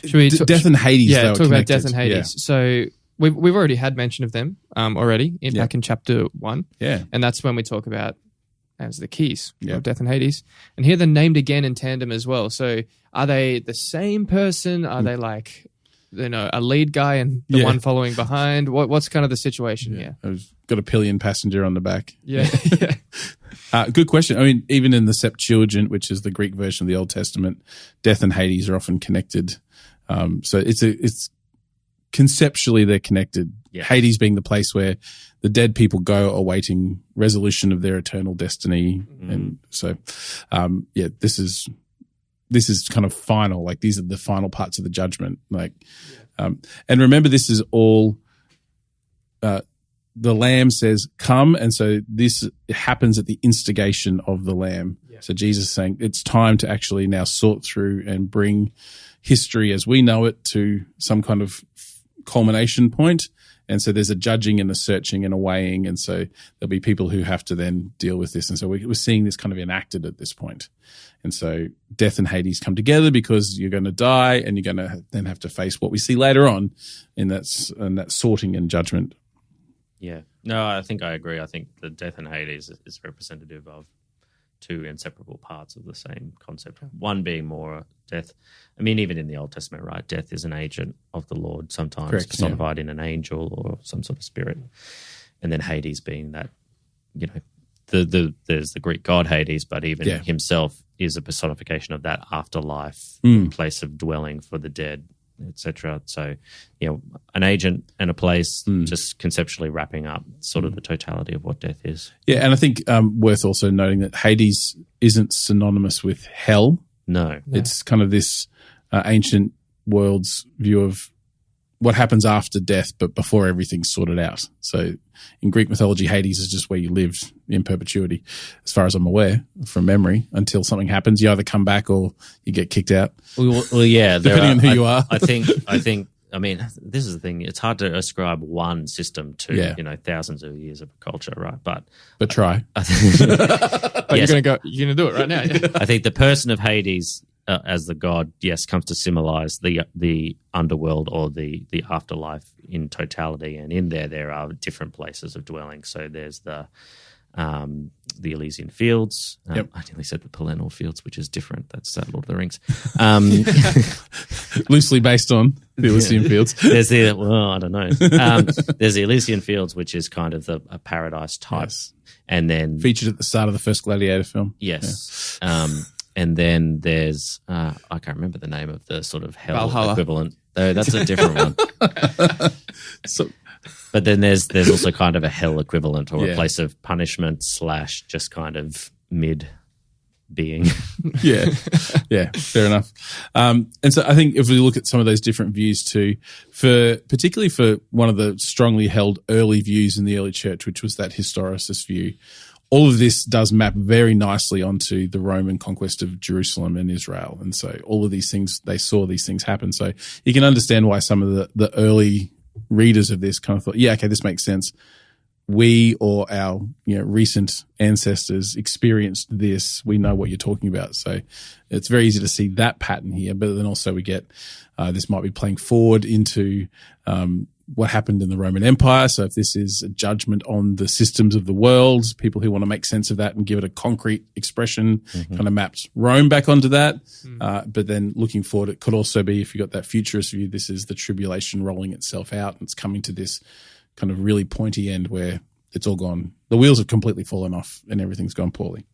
[SPEAKER 2] Should we
[SPEAKER 1] Death and Hades,
[SPEAKER 2] talk
[SPEAKER 1] connected.
[SPEAKER 2] about Death and Hades. Yeah. So we've already had mention of them already back in chapter 1.
[SPEAKER 1] Yeah.
[SPEAKER 2] And that's when we talk about as the keys of Death and Hades. And here they're named again in tandem as well. So are they the same person? Are they like, a lead guy and the one following behind? What's kind of the situation here?
[SPEAKER 1] I've got a pillion passenger on the back.
[SPEAKER 2] Yeah.
[SPEAKER 1] Good question. I mean, even in the Septuagint, which is the Greek version of the Old Testament, Death and Hades are often connected. So it's conceptually they're connected. Yeah. Hades being the place where the dead people go awaiting resolution of their eternal destiny. And so, this is kind of final. Like these are the final parts of the judgment. And remember, this is all. The Lamb says, "Come," and so this happens at the instigation of the Lamb. Yeah. So Jesus is saying it's time to actually now sort through and bring history as we know it to some kind of culmination point. And so there's a judging and a searching and a weighing, and so there'll be people who have to then deal with this. And so we're seeing this kind of enacted at this point. And so Death and Hades come together because you're going to die, and you're going to then have to face what we see later on in that sorting and judgment.
[SPEAKER 3] Yeah. No, I think I agree. I think the Death and Hades is representative of two inseparable parts of the same concept. One being more death. I mean, even in the Old Testament, right? Death is an agent of the Lord, sometimes personified in an angel or some sort of spirit. And then Hades being that, there's the Greek god Hades, but even himself is a personification of that afterlife, place of dwelling for the dead, etc. So, an agent and a place, just conceptually wrapping up sort of the totality of what death is.
[SPEAKER 1] Yeah, and I think worth also noting that Hades isn't synonymous with hell.
[SPEAKER 3] No.
[SPEAKER 1] It's kind of this ancient world's view of what happens after death, but before everything's sorted out. So in Greek mythology, Hades is just where you lived in perpetuity, as far as I'm aware, from memory, until something happens. You either come back or you get kicked out.
[SPEAKER 3] Well, yeah.
[SPEAKER 1] Depending on who you are.
[SPEAKER 3] I think, I mean, this is the thing. It's hard to ascribe one system to, thousands of years of culture, right? But
[SPEAKER 1] try.
[SPEAKER 2] But
[SPEAKER 3] Yes.
[SPEAKER 2] you're going to do it right now. Yeah.
[SPEAKER 3] I think the person of Hades as the god, yes, comes to symbolize the underworld or the afterlife in totality. And in there are different places of dwelling. So there's the Elysian Fields.
[SPEAKER 1] Yep.
[SPEAKER 3] I nearly said the Pelennor Fields, which is different. That's Lord of the Rings.
[SPEAKER 1] Loosely based on the Elysian Fields.
[SPEAKER 3] There's I don't know. There's the Elysian Fields, which is kind of a paradise type.
[SPEAKER 1] Yes.
[SPEAKER 3] And then
[SPEAKER 1] Featured at the start of the first Gladiator film.
[SPEAKER 3] yes. And then there's I can't remember the name of the sort of hell
[SPEAKER 2] Valhalla.
[SPEAKER 3] equivalent. Though that's a different one.
[SPEAKER 1] So,
[SPEAKER 3] But then there's also kind of a hell equivalent or
[SPEAKER 1] Yeah.
[SPEAKER 3] a place of punishment / just kind of mid being.
[SPEAKER 1] yeah, fair enough. And so I think if we look at some of those different views too, particularly for one of the strongly held early views in the early church, which was that historicist view, all of this does map very nicely onto the Roman conquest of Jerusalem and Israel. And so all of these things, they saw these things happen. So you can understand why some of the early readers of this kind of thought, yeah, okay, this makes sense. We or our recent ancestors experienced this. We know what you're talking about. So it's very easy to see that pattern here. But then also we get this might be playing forward into what happened in the Roman Empire. So if this is a judgment on the systems of the world, people who want to make sense of that and give it a concrete expression kind of maps Rome back onto that. But then looking forward, it could also be, if you got that futurist view, this is the tribulation rolling itself out and it's coming to this kind of really pointy end where it's all gone. The wheels have completely fallen off and everything's gone poorly.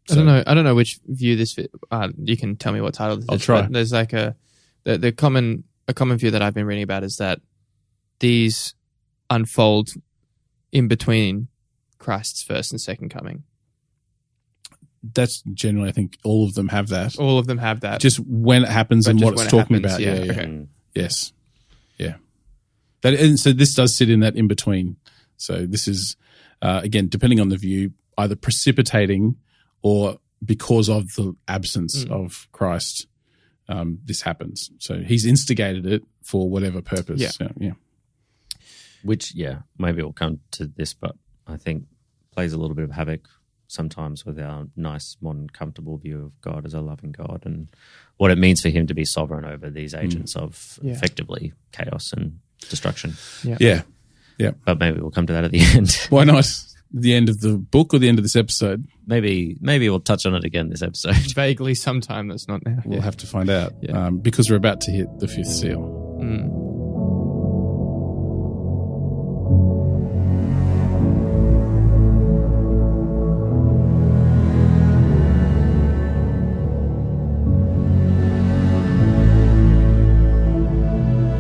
[SPEAKER 1] So,
[SPEAKER 2] I don't know which view this fit. You can tell me what title this is.
[SPEAKER 1] I'll try.
[SPEAKER 2] But there's like a common view that I've been reading about is that these unfold in between Christ's first and second coming.
[SPEAKER 1] That's generally, I think all of them have that.
[SPEAKER 2] All of them have that.
[SPEAKER 1] Just when it happens
[SPEAKER 2] But
[SPEAKER 1] and
[SPEAKER 2] just
[SPEAKER 1] what
[SPEAKER 2] when
[SPEAKER 1] it's
[SPEAKER 2] it
[SPEAKER 1] talking
[SPEAKER 2] happens,
[SPEAKER 1] about.
[SPEAKER 2] yeah,
[SPEAKER 1] Yeah.
[SPEAKER 2] okay.
[SPEAKER 1] Yes. Yeah. And so this does sit in that in between. So this is, again, depending on the view, either precipitating or because of the absence of Christ, this happens. So he's instigated it for whatever purpose.
[SPEAKER 2] Yeah.
[SPEAKER 1] So, yeah.
[SPEAKER 3] Which, maybe we'll come to this, but I think plays a little bit of havoc sometimes with our nice, modern, comfortable view of God as a loving God and what it means for him to be sovereign over these agents of effectively chaos and destruction.
[SPEAKER 1] Yeah.
[SPEAKER 3] But maybe we'll come to that at the end.
[SPEAKER 1] Why not? The end of the book or the end of this episode?
[SPEAKER 3] Maybe we'll touch on it again this episode.
[SPEAKER 2] Vaguely sometime, that's not now.
[SPEAKER 1] We'll have to find out
[SPEAKER 2] Yeah.
[SPEAKER 1] because we're about to hit the fifth seal.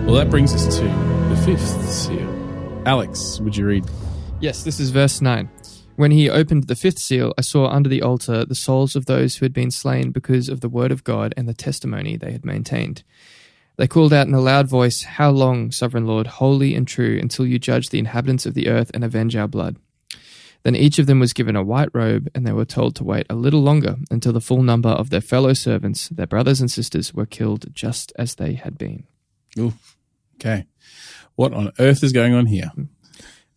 [SPEAKER 1] Well, that brings us to the fifth seal. Alex, would you read?
[SPEAKER 2] Yes, this is verse 9. When he opened the fifth seal, I saw under the altar the souls of those who had been slain because of the word of God and the testimony they had maintained. They called out in a loud voice, "How long, sovereign Lord, holy and true, until you judge the inhabitants of the earth and avenge our blood?" Then each of them was given a white robe, and they were told to wait a little longer until the full number of their fellow servants, their brothers and sisters, were killed just as they had been.
[SPEAKER 1] Ooh, okay. What on earth is going on here?
[SPEAKER 2] I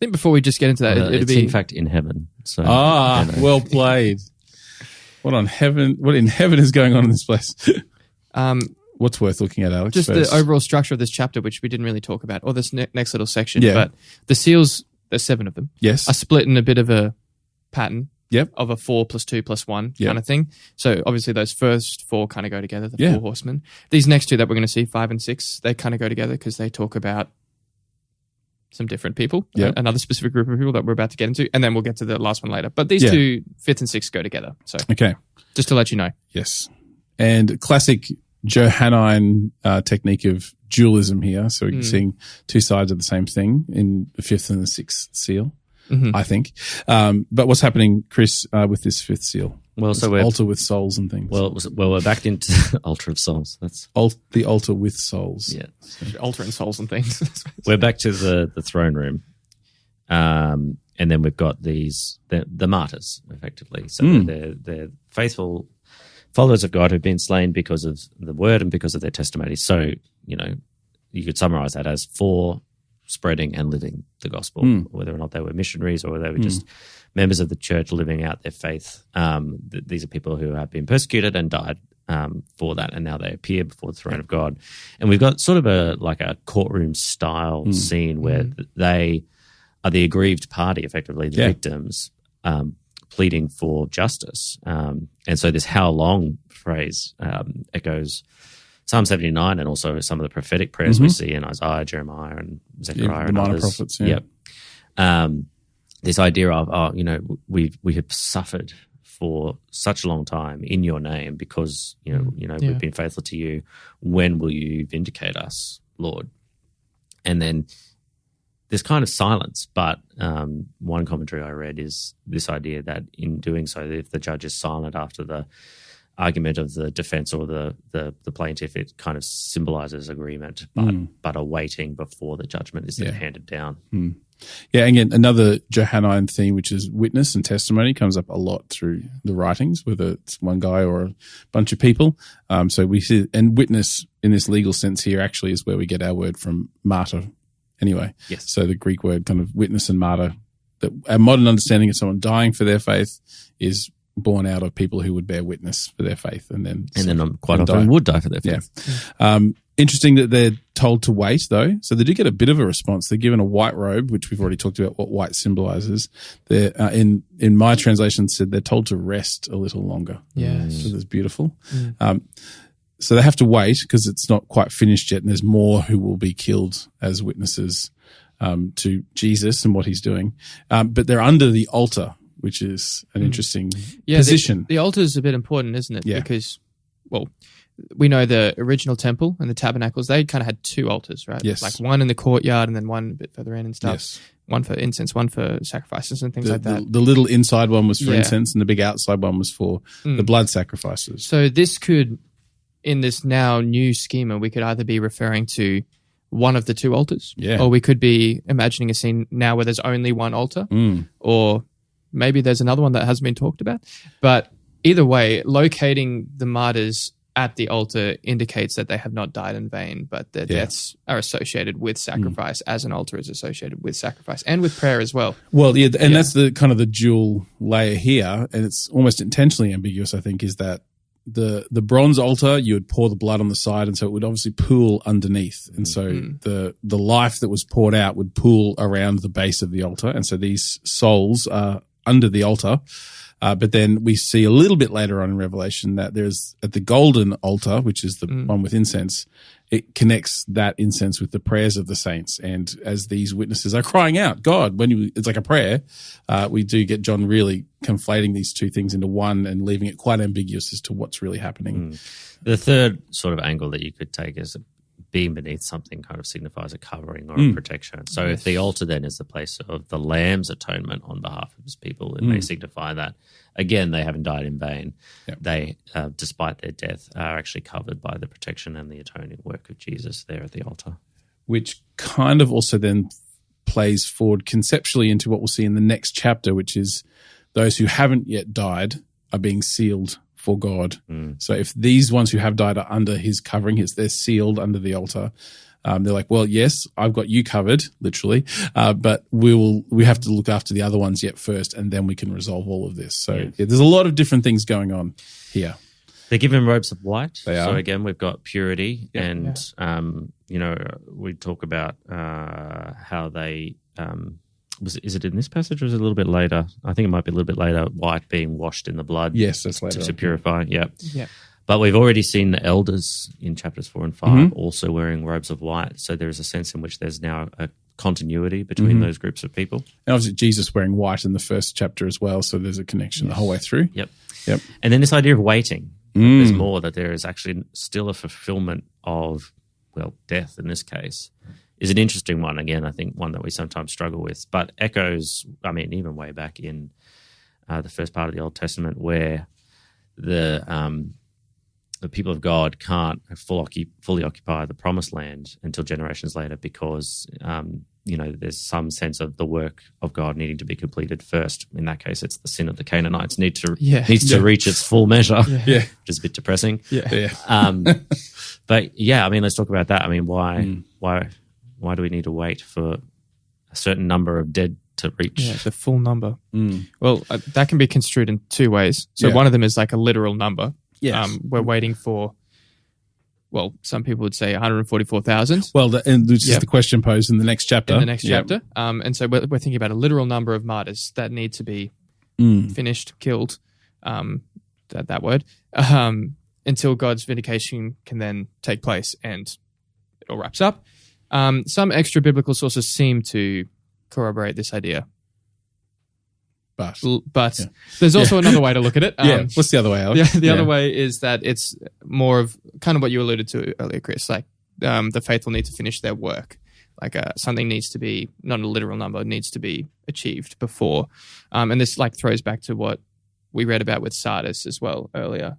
[SPEAKER 2] think before we just get into that, it'd
[SPEAKER 3] it's
[SPEAKER 2] be
[SPEAKER 3] in fact in heaven. So
[SPEAKER 1] well played. What in heaven is going on in this place? What's worth looking at, Alex?
[SPEAKER 2] just
[SPEAKER 1] first?
[SPEAKER 2] the overall structure of this chapter, which we didn't really talk about, or this next little section.
[SPEAKER 1] Yeah.
[SPEAKER 2] But the seals, there's 7 of them,
[SPEAKER 1] Yes.
[SPEAKER 2] are split in a bit of a pattern.
[SPEAKER 1] Yep.
[SPEAKER 2] Of a 4 + 2 + 1
[SPEAKER 1] Yep.
[SPEAKER 2] kind of thing. So obviously those first 4 kind of go together, the
[SPEAKER 1] Yeah.
[SPEAKER 2] 4 horsemen. These next 2 that we're going to see, 5 and 6, they kind of go together because they talk about some different people,
[SPEAKER 1] Yep.
[SPEAKER 2] another specific group of people that we're about to get into, and then we'll get to the last one later. But these
[SPEAKER 1] Yeah.
[SPEAKER 2] 2, 5th and 6th, go together. So
[SPEAKER 1] Okay.
[SPEAKER 2] just to let you know.
[SPEAKER 1] Yes. And classic Johannine technique of dualism here. So we're seeing 2 sides of the same thing in the 5th and the 6th seal. I think. But what's happening, Chris, with this fifth seal?
[SPEAKER 3] Well,
[SPEAKER 1] this
[SPEAKER 3] so we're
[SPEAKER 1] altar with souls and things.
[SPEAKER 3] well, we're back into altar of souls. That's
[SPEAKER 1] the altar with souls.
[SPEAKER 3] yeah.
[SPEAKER 2] Altar and souls and things.
[SPEAKER 3] We're back to the throne room, and then we've got the martyrs, effectively. So they're faithful followers of God who've been slain because of the word and because of their testimony. So you could summarize that as for spreading and living the gospel, whether or not they were missionaries or whether they were just members of the church living out their faith. These are people who have been persecuted and died for that, and now they appear before the throne of God. And we've got sort of a courtroom style scene where they are the aggrieved party, effectively the victims, pleading for justice. And so this "how long" phrase echoes Psalm 79 and also some of the prophetic prayers we see in Isaiah, Jeremiah, and Zechariah and
[SPEAKER 1] minor
[SPEAKER 3] others.
[SPEAKER 1] prophets.
[SPEAKER 3] Yep. This idea of, we have suffered for such a long time in your name because, we've been faithful to you. When will you vindicate us, Lord? And then there's kind of silence, but one commentary I read is this idea that in doing so, if the judge is silent after the argument of the defense or the plaintiff, it kind of symbolizes agreement, but a waiting before the judgment is then handed down.
[SPEAKER 1] Yeah, again, another Johannine theme, which is witness and testimony, comes up a lot through the writings, whether it's one guy or a bunch of people. So we see, and witness in this legal sense here actually is where we get our word from martyr anyway.
[SPEAKER 3] Yes.
[SPEAKER 1] So the Greek word kind of witness and martyr, that our modern understanding of someone dying for their faith is born out of people who would bear witness for their faith and then
[SPEAKER 3] quite often would die for their faith.
[SPEAKER 1] Yeah. Interesting that they're told to wait, though. So they do get a bit of a response. They're given a white robe, which we've already talked about what white symbolizes. They're, in my translation said they're told to rest a little longer.
[SPEAKER 2] Yes.
[SPEAKER 1] So that's beautiful. So they have to wait because it's not quite finished yet, and there's more who will be killed as witnesses to Jesus and what he's doing. But they're under the altar, which is an interesting position.
[SPEAKER 2] The altar is a bit important, isn't it?
[SPEAKER 1] Yeah.
[SPEAKER 2] Because, we know the original temple and the tabernacles, they kind of had two altars, right?
[SPEAKER 1] Yes.
[SPEAKER 2] Like one in the courtyard and then one a bit further in and stuff.
[SPEAKER 1] Yes.
[SPEAKER 2] One for incense, one for sacrifices and things like that.
[SPEAKER 1] The little inside one was for incense and the big outside one was for the blood sacrifices.
[SPEAKER 2] So this could, in this now new schema, we could either be referring to one of the two altars, or we could be imagining a scene now where there's only one altar, or maybe there's another one that hasn't been talked about. But either way, locating the martyrs at the altar indicates that they have not died in vain, but their deaths are associated with sacrifice, as an altar is associated with sacrifice and with prayer as well.
[SPEAKER 1] Well, that's the kind of the dual layer here, and it's almost intentionally ambiguous, I think, is that the bronze altar, you would pour the blood on the side, and so it would obviously pool underneath. And so the life that was poured out would pool around the base of the altar. And so these souls are under the altar. But then we see a little bit later on in Revelation that there's at the golden altar, which is the one with incense, it connects that incense with the prayers of the saints. And as these witnesses are crying out, God, it's like a prayer, we do get John really conflating these two things into one and leaving it quite ambiguous as to what's really happening.
[SPEAKER 3] The third sort of angle that you could take is being beneath something kind of signifies a covering or a protection. So if the altar then is the place of the Lamb's atonement on behalf of his people, it may signify that, again, they haven't died in vain. Yep. They, despite their death, are actually covered by the protection and the atoning work of Jesus there at the altar. Which
[SPEAKER 1] kind of also then plays forward conceptually into what we'll see in the next chapter, which is those who haven't yet died are being sealed for God. So if these ones who have died are under his covering, they're sealed under the altar. They're like, well, yes, I've got you covered, literally, but we have to look after the other ones yet first, and then we can resolve all of this. So there's a lot of different things going on here.
[SPEAKER 3] They're given robes of white.
[SPEAKER 1] They are.
[SPEAKER 3] So again, we've got purity, and we talk about how they. Is it in this passage or is it a little bit later? I think it might be a little bit later, white being washed in the blood.
[SPEAKER 1] Yes, that's later.
[SPEAKER 3] To purify, yeah. But we've already seen the elders in chapters 4 and 5 also wearing robes of white. So there is a sense in which there's now a continuity between those groups of people.
[SPEAKER 1] And obviously Jesus wearing white in the first chapter as well, so there's a connection the whole way through.
[SPEAKER 3] Yep. And then this idea of waiting. There's more, that there is actually still a fulfillment of, death in this case, is an interesting one. Again, I think one that we sometimes struggle with, but echoes, I mean, even way back in the first part of the Old Testament, where the people of God can't fully occupy the promised land until generations later because, there's some sense of the work of God needing to be completed first. In that case, it's the sin of the Canaanites needs to reach its full measure, which is a bit depressing. But yeah, I mean, let's talk about that. I mean, why do we need to wait for a certain number of dead to reach
[SPEAKER 2] the full number? Well, that can be construed in two ways. So one of them is like a literal number. We're waiting for, well, some people would say 144,000.
[SPEAKER 1] Well, which is the question posed in the next chapter.
[SPEAKER 2] And so we're thinking about a literal number of martyrs that need to be finished, killed, that word, until God's vindication can then take place and it all wraps up. Some extra biblical sources seem to corroborate this idea. But there's also another way to look at it.
[SPEAKER 1] What's the other way, Alex?
[SPEAKER 2] The other way is that it's more of kind of what you alluded to earlier, Chris, like the faithful need to finish their work. Like something needs to be, not a literal number, needs to be achieved before. And this like throws back to what we read about with Sardis as well earlier.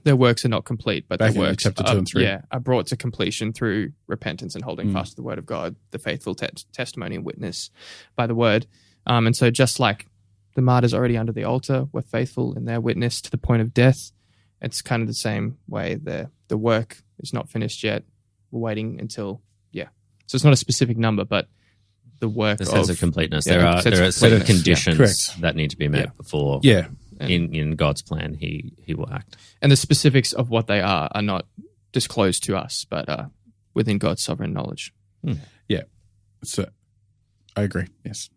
[SPEAKER 2] Their works are not complete, but their works
[SPEAKER 1] chapter 2 and 3.
[SPEAKER 2] Are brought to completion through repentance and holding fast to the word of God, the faithful testimony and witness by the word. And so just like the martyrs already under the altar were faithful in their witness to the point of death, it's kind of the same way. The work is not finished yet. We're waiting until, So it's not a specific number, but the work
[SPEAKER 3] the sense of completeness. There are certain conditions that need to be met before in God's plan he will act.
[SPEAKER 2] And the specifics of what they are not disclosed to us, but within God's sovereign knowledge.
[SPEAKER 1] So I agree. Yes.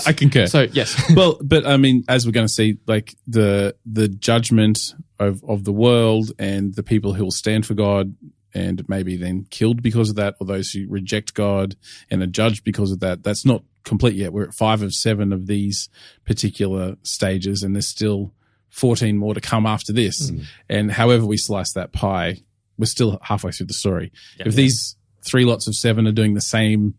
[SPEAKER 1] I concur.
[SPEAKER 2] So, yes.
[SPEAKER 1] Well, but I mean, as we're going to see, like the judgment of the world and the people who will stand for God and maybe then killed because of that, or those who reject God and are judged because of that, that's not complete yet. We're at 5 of 7 of these particular stages, and there's still 14 more to come after this. And however we slice that pie, we're still halfway through the story. If these 3 lots of 7 are doing the same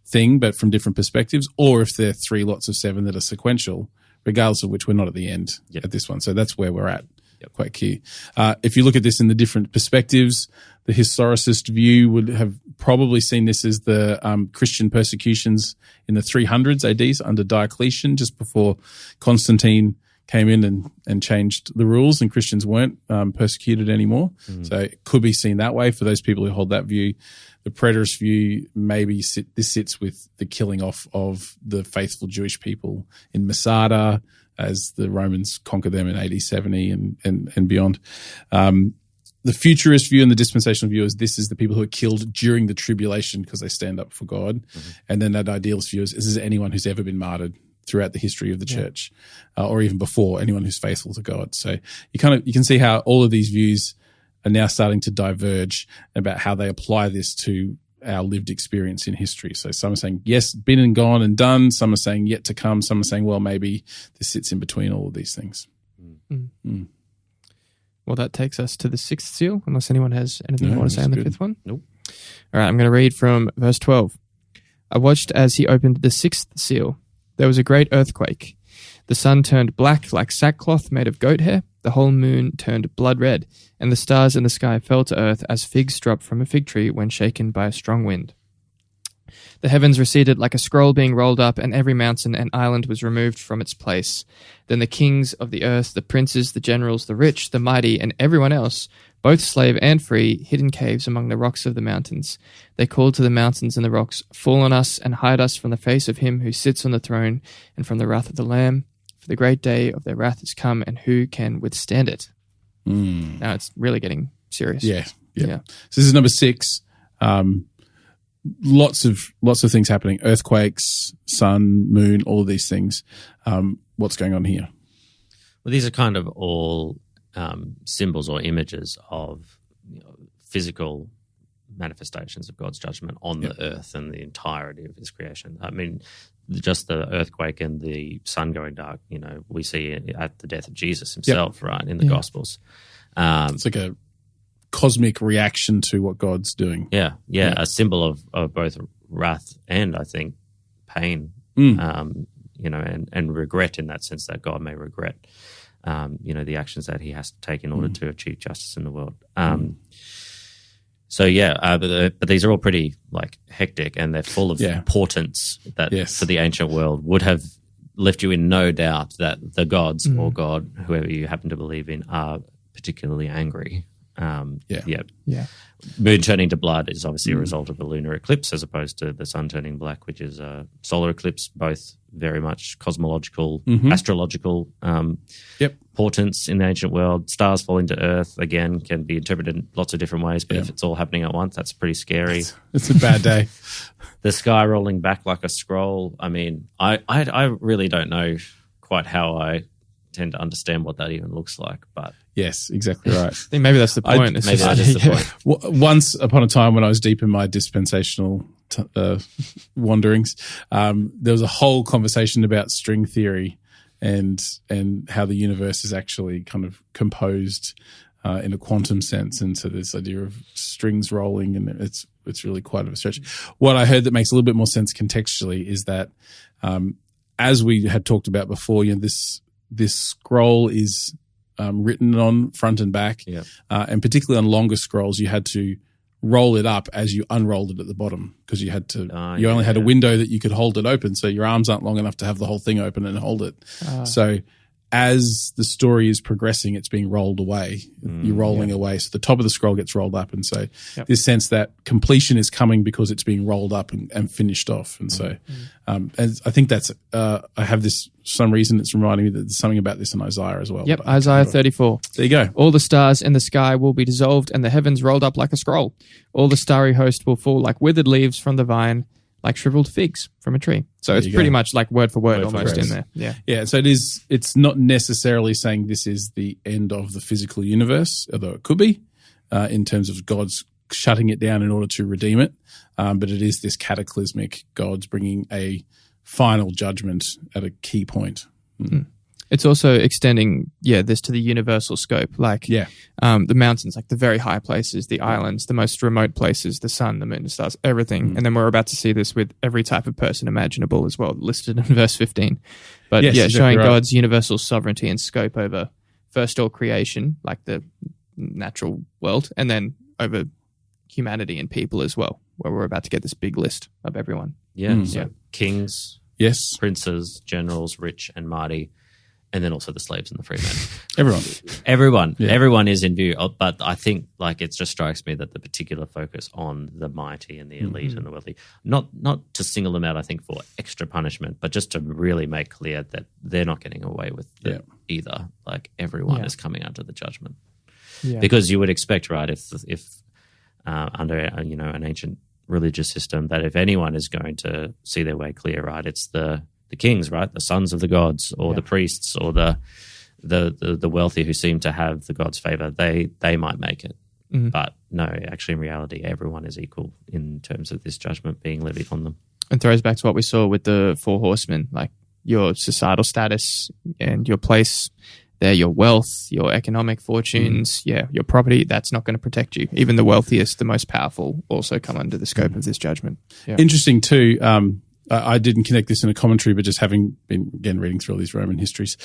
[SPEAKER 1] thing but from different perspectives, or if they're 3 lots of 7 that are sequential, regardless of which, we're not at the end at this one. So that's where we're at. Quite key. If you look at this in the different perspectives, the historicist view would have probably seen this as the Christian persecutions in the 300s AD under Diocletian, just before Constantine came in and changed the rules and Christians weren't persecuted anymore. So it could be seen that way for those people who hold that view. The preterist view maybe sits with the killing off of the faithful Jewish people in Masada as the Romans conquered them in AD 70 and beyond. The futurist view and the dispensational view is this is the people who are killed during the tribulation because they stand up for God. And then that idealist view is anyone who's ever been martyred throughout the history of the church, or even before, anyone who's faithful to God. So you can see how all of these views are now starting to diverge about how they apply this to our lived experience in history. So some are saying, yes, been and gone and done. Some are saying yet to come. Some are saying, well, maybe this sits in between all of these things.
[SPEAKER 2] Well, that takes us to the 6th seal, unless anyone has anything you want to say on the 5th one.
[SPEAKER 3] Nope.
[SPEAKER 2] All right, I'm going to read from verse 12. I watched as he opened the 6th seal. There was a great earthquake. The sun turned black like sackcloth made of goat hair. The whole moon turned blood red, and the stars in the sky fell to earth as figs drop from a fig tree when shaken by a strong wind. The heavens receded like a scroll being rolled up, and every mountain and island was removed from its place. Then the kings of the earth, the princes, the generals, the rich, the mighty, and everyone else, both slave and free, hid in caves among the rocks of the mountains. They called to the mountains and the rocks, "Fall on us and hide us from the face of him who sits on the throne and from the wrath of the Lamb. For the great day of their wrath is come, and who can withstand it?" Now it's really getting serious.
[SPEAKER 1] Yeah. So this is number 6. Lots of things happening: earthquakes, sun, moon, all of these things. What's going on here?
[SPEAKER 3] Well, these are kind of all symbols or images of physical manifestations of God's judgment on the earth and the entirety of his creation. I mean, just the earthquake and the sun going dark, we see at the death of Jesus himself, right, in the Gospels.
[SPEAKER 1] It's like a cosmic reaction to what God's doing.
[SPEAKER 3] Yeah. A symbol of both wrath and, I think, pain, and regret, in that sense that God may regret, the actions that he has to take in order to achieve justice in the world. But these are all pretty hectic, and they're full of portents that for the ancient world would have left you in no doubt that the gods or God, whoever you happen to believe in, are particularly angry. Moon turning to blood is obviously a result of a lunar eclipse, as opposed to the sun turning black, which is a solar eclipse. Both very much cosmological, astrological portents in the ancient world. Stars falling to Earth, again, can be interpreted in lots of different ways, but if it's all happening at once, that's pretty scary.
[SPEAKER 1] It's a bad day.
[SPEAKER 3] The sky rolling back like a scroll. I mean, I really don't know quite how I tend to understand what that even looks like, but
[SPEAKER 1] yes, exactly right.
[SPEAKER 2] I think maybe that's the point.
[SPEAKER 3] Maybe that is the point.
[SPEAKER 1] Once upon a time, when I was deep in my dispensational wanderings, there was a whole conversation about string theory and how the universe is actually kind of composed in a quantum sense, and so this idea of strings rolling, and it's really quite a stretch. What I heard that makes a little bit more sense contextually is that, as we had talked about before, this scroll is written on front and back, and particularly on longer scrolls, you had to roll it up as you unrolled it at the bottom, because you had to. You only had a window that you could hold it open, so your arms aren't long enough to have the whole thing open and hold it. So as the story is progressing, it's being rolled away. You're rolling away, so the top of the scroll gets rolled up, and so this sense that completion is coming because it's being rolled up and finished off. And so, and I think that's. I have this some reason it's reminding me that there's something about this in Isaiah as well.
[SPEAKER 2] Yep, Isaiah 34.
[SPEAKER 1] There you go.
[SPEAKER 2] All the stars in the sky will be dissolved, and the heavens rolled up like a scroll. All the starry host will fall like withered leaves from the vine, like shriveled figs from a tree. So it's pretty much like word for word almost in there.
[SPEAKER 1] Yeah. So it's not necessarily saying this is the end of the physical universe, although it could be, in terms of God's shutting it down in order to redeem it. But it is this cataclysmic God's bringing a final judgment at a key point.
[SPEAKER 2] It's also extending, this to the universal scope, the mountains, like the very high places, the islands, the most remote places, the sun, the moon, the stars, everything. And then we're about to see this with every type of person imaginable as well, listed in verse 15. But exactly showing God's universal sovereignty and scope over first all creation, like the natural world, and then over humanity and people as well, where we're about to get this big list of everyone.
[SPEAKER 3] Kings, princes, generals, rich and mighty, and then also the slaves and the free men. Everyone is in view. But I think it just strikes me that the particular focus on the mighty and the elite and the wealthy, not to single them out, I think, for extra punishment, but just to really make clear that they're not getting away with it either. Everyone is coming under the judgment. Because you would expect, right, if under an ancient religious system, that if anyone is going to see their way clear, right, it's the kings, right, the sons of the gods, or the priests, or the wealthy who seem to have the gods' favor. They might make it, but no, actually, in reality, everyone is equal in terms of this judgment being levied on them.
[SPEAKER 2] And throws back to what we saw with the Four Horsemen, like your societal status and your place there, your wealth, your economic fortunes, your property, that's not going to protect you. Even the wealthiest, the most powerful, also come under the scope of this judgment.
[SPEAKER 1] Interesting too. I didn't connect this in a commentary, but just having been, again, reading through all these Roman histories,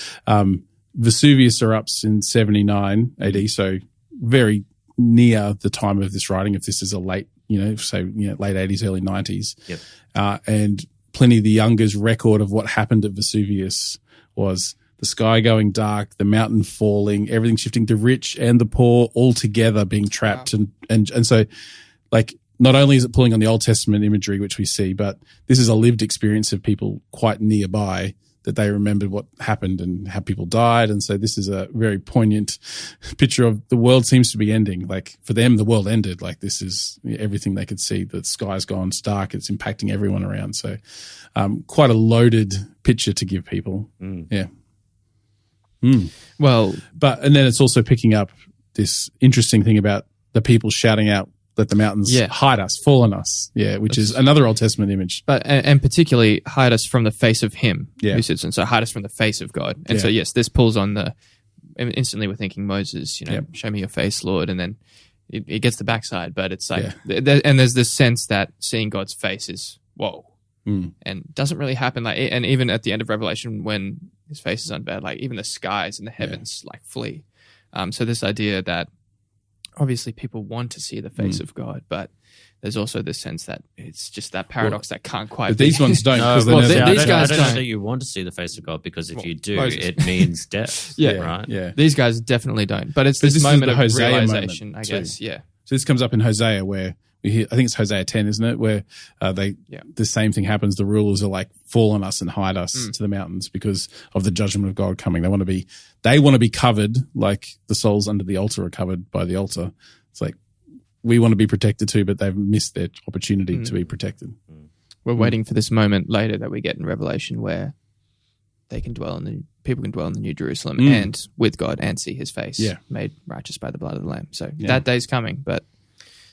[SPEAKER 1] Vesuvius erupts in 79 AD, so very near the time of this writing, if this is a late, late 80s, early 90s. And Pliny the Younger's record of what happened at Vesuvius was the sky going dark, the mountain falling, everything shifting, the rich and the poor all together being trapped. And so, not only is it pulling on the Old Testament imagery, which we see, but this is a lived experience of people quite nearby that they remembered what happened and how people died. And so this is a very poignant picture of the world seems to be ending. For them, the world ended. This is everything they could see. The sky's gone, it's dark, it's impacting everyone around. So quite a loaded picture to give people.
[SPEAKER 2] Well,
[SPEAKER 1] and then it's also picking up this interesting thing about the people shouting out, let the mountains hide us, fall on us. Which is another Old Testament image.
[SPEAKER 2] But and particularly hide us from the face of him who sits in. So hide us from the face of God. And so yes, this pulls on instantly we're thinking Moses, show me your face, Lord. And then He gets the backside, but it's like, and there's this sense that seeing God's face is whoa, and doesn't really happen. Like, and even at the end of Revelation, when his face is unveiled, like even the skies and the heavens like flee. So this idea that obviously people want to see the face of God, but there's also this sense that it's just that paradox that can't quite.
[SPEAKER 1] But these ones don't.
[SPEAKER 3] No,
[SPEAKER 2] these guys
[SPEAKER 3] I
[SPEAKER 2] don't.
[SPEAKER 3] don't say you want to see the face of God, because if you do, it means death. Right.
[SPEAKER 1] Yeah.
[SPEAKER 2] These guys definitely don't. But it's this moment of
[SPEAKER 1] Hosea
[SPEAKER 2] realization,
[SPEAKER 1] moment
[SPEAKER 2] I guess. Yeah.
[SPEAKER 1] So this comes up in Hosea, where we hear, I think it's Hosea 10, isn't it? Where the same thing happens. The rulers are like, fall on us and hide us to the mountains because of the judgment of God coming. They want to be covered like the souls under the altar are covered by the altar. It's like, we want to be protected too, but they've missed their opportunity to be protected.
[SPEAKER 2] We're waiting for this moment later that we get in Revelation where they can people can dwell in the New Jerusalem and with God and see his face made righteous by the blood of the Lamb. So that day's coming, but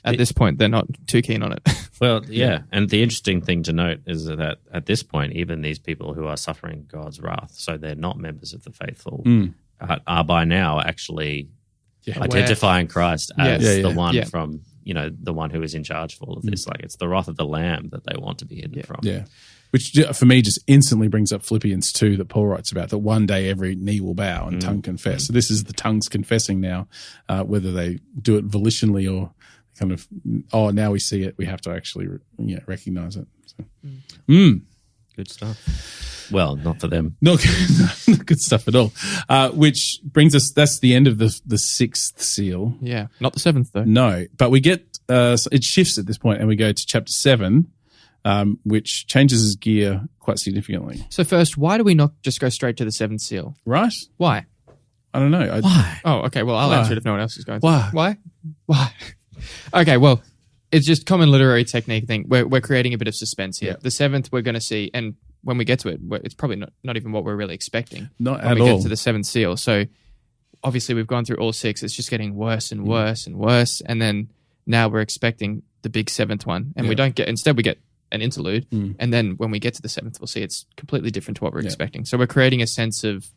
[SPEAKER 2] at this point, they're not too keen on it.
[SPEAKER 3] Well, yeah. And the interesting thing to note is that at this point, even these people who are suffering God's wrath, so they're not members of the faithful, are by now actually identifying Christ as the one from, the one who is in charge of all of this. Like, it's the wrath of the Lamb that they want to be hidden from.
[SPEAKER 1] Yeah. Which for me just instantly brings up Philippians 2 that Paul writes about, that one day every knee will bow and tongue confess. So this is the tongues confessing now, whether they do it volitionally or kind of, now we see it, we have to actually recognize it. So.
[SPEAKER 3] Good stuff. Well, not for them.
[SPEAKER 1] Not good stuff at all. Which brings us, that's the end of the sixth seal.
[SPEAKER 2] Yeah, not the seventh though.
[SPEAKER 1] No, but we get, it shifts at this point and we go to chapter 7, which changes his gear quite significantly.
[SPEAKER 2] So first, why do we not just go straight to the seventh seal?
[SPEAKER 1] Right?
[SPEAKER 2] Why?
[SPEAKER 1] I don't know.
[SPEAKER 2] Why? Oh, okay. Well, I'll answer it if no one else is going to.
[SPEAKER 1] Why?
[SPEAKER 2] Why? Okay, well, it's just common literary technique thing. We're creating a bit of suspense here.
[SPEAKER 1] Yeah.
[SPEAKER 2] The seventh we're going to see, and when we get to it, it's probably not even what we're really expecting.
[SPEAKER 1] Not
[SPEAKER 2] when
[SPEAKER 1] at
[SPEAKER 2] we
[SPEAKER 1] all.
[SPEAKER 2] Get to the seventh seal. So obviously we've gone through all 6. It's just getting worse and worse and worse. And then now we're expecting the big 7th one. And we don't get, instead we get an interlude. And then when we get to the 7th, we'll see it's completely different to what we're expecting. So we're creating a sense of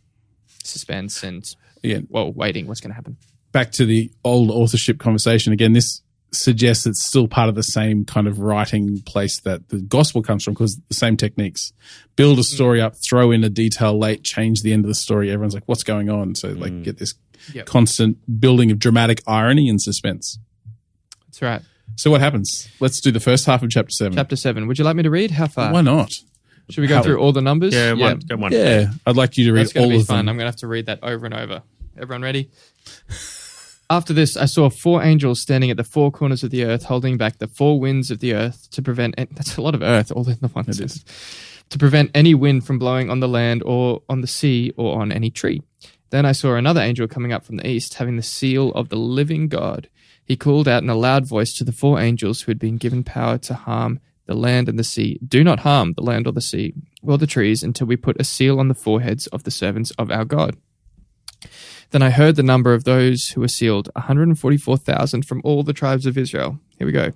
[SPEAKER 2] suspense and, waiting. What's going to happen?
[SPEAKER 1] Back to the old authorship conversation again, this suggests it's still part of the same kind of writing place that the gospel comes from, because the same techniques. Build a story up, throw in a detail late, change the end of the story. Everyone's like, what's going on? So get this constant building of dramatic irony and suspense.
[SPEAKER 2] That's right.
[SPEAKER 1] So what happens? Let's do the first half of chapter 7.
[SPEAKER 2] Chapter 7. Would you like me to read? How far?
[SPEAKER 1] Why not?
[SPEAKER 2] Should we go through all the numbers?
[SPEAKER 3] Yeah, go one.
[SPEAKER 1] Yeah, I'd like you to read
[SPEAKER 2] That's going
[SPEAKER 1] all
[SPEAKER 2] to be
[SPEAKER 1] of
[SPEAKER 2] fun.
[SPEAKER 1] them.
[SPEAKER 2] I'm going to have to read that over and over. Everyone ready? After this, I saw 4 angels standing at the 4 corners of the earth, holding back the 4 winds of the earth to prevent... That's a lot of earth, all in the one sentence. To prevent any wind from blowing on the land or on the sea or on any tree. Then I saw another angel coming up from the east, having the seal of the living God. He called out in a loud voice to the 4 angels who had been given power to harm the land and the sea. Do not harm the land or the sea or the trees until we put a seal on the foreheads of the servants of our God. Then I heard the number of those who were sealed, 144,000 from all the tribes of Israel. Here we go.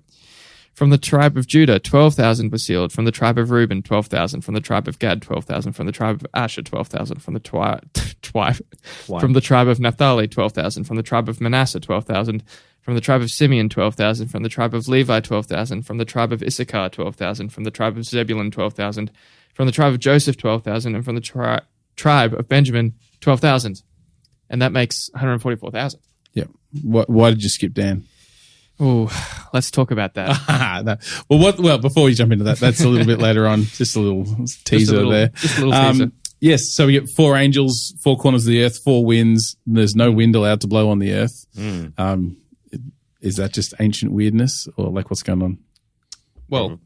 [SPEAKER 2] From the tribe of Judah, 12,000 were sealed. From the tribe of Reuben, 12,000. From the tribe of Gad, 12,000. From the tribe of Asher, 12,000. From the from the tribe of Naphtali, 12,000. From the tribe of Manasseh, 12,000. From the tribe of Simeon, 12,000. From the tribe of Levi, 12,000. From the tribe of Issachar, 12,000. From the tribe of Zebulun, 12,000. From the tribe of Joseph, 12,000. And from the tribe of Benjamin, 12,000. And that makes 144,000.
[SPEAKER 1] Yeah. Why did you skip Dan?
[SPEAKER 2] Oh, let's talk about that.
[SPEAKER 1] Well, before we jump into that, that's a little bit later on. Just a little teaser there.
[SPEAKER 2] Just a little teaser.
[SPEAKER 1] Yes, so we get 4 angels, 4 corners of the earth, 4 winds. There's no wind allowed to blow on the earth. Is that just ancient weirdness, or like what's going on?
[SPEAKER 2] Well,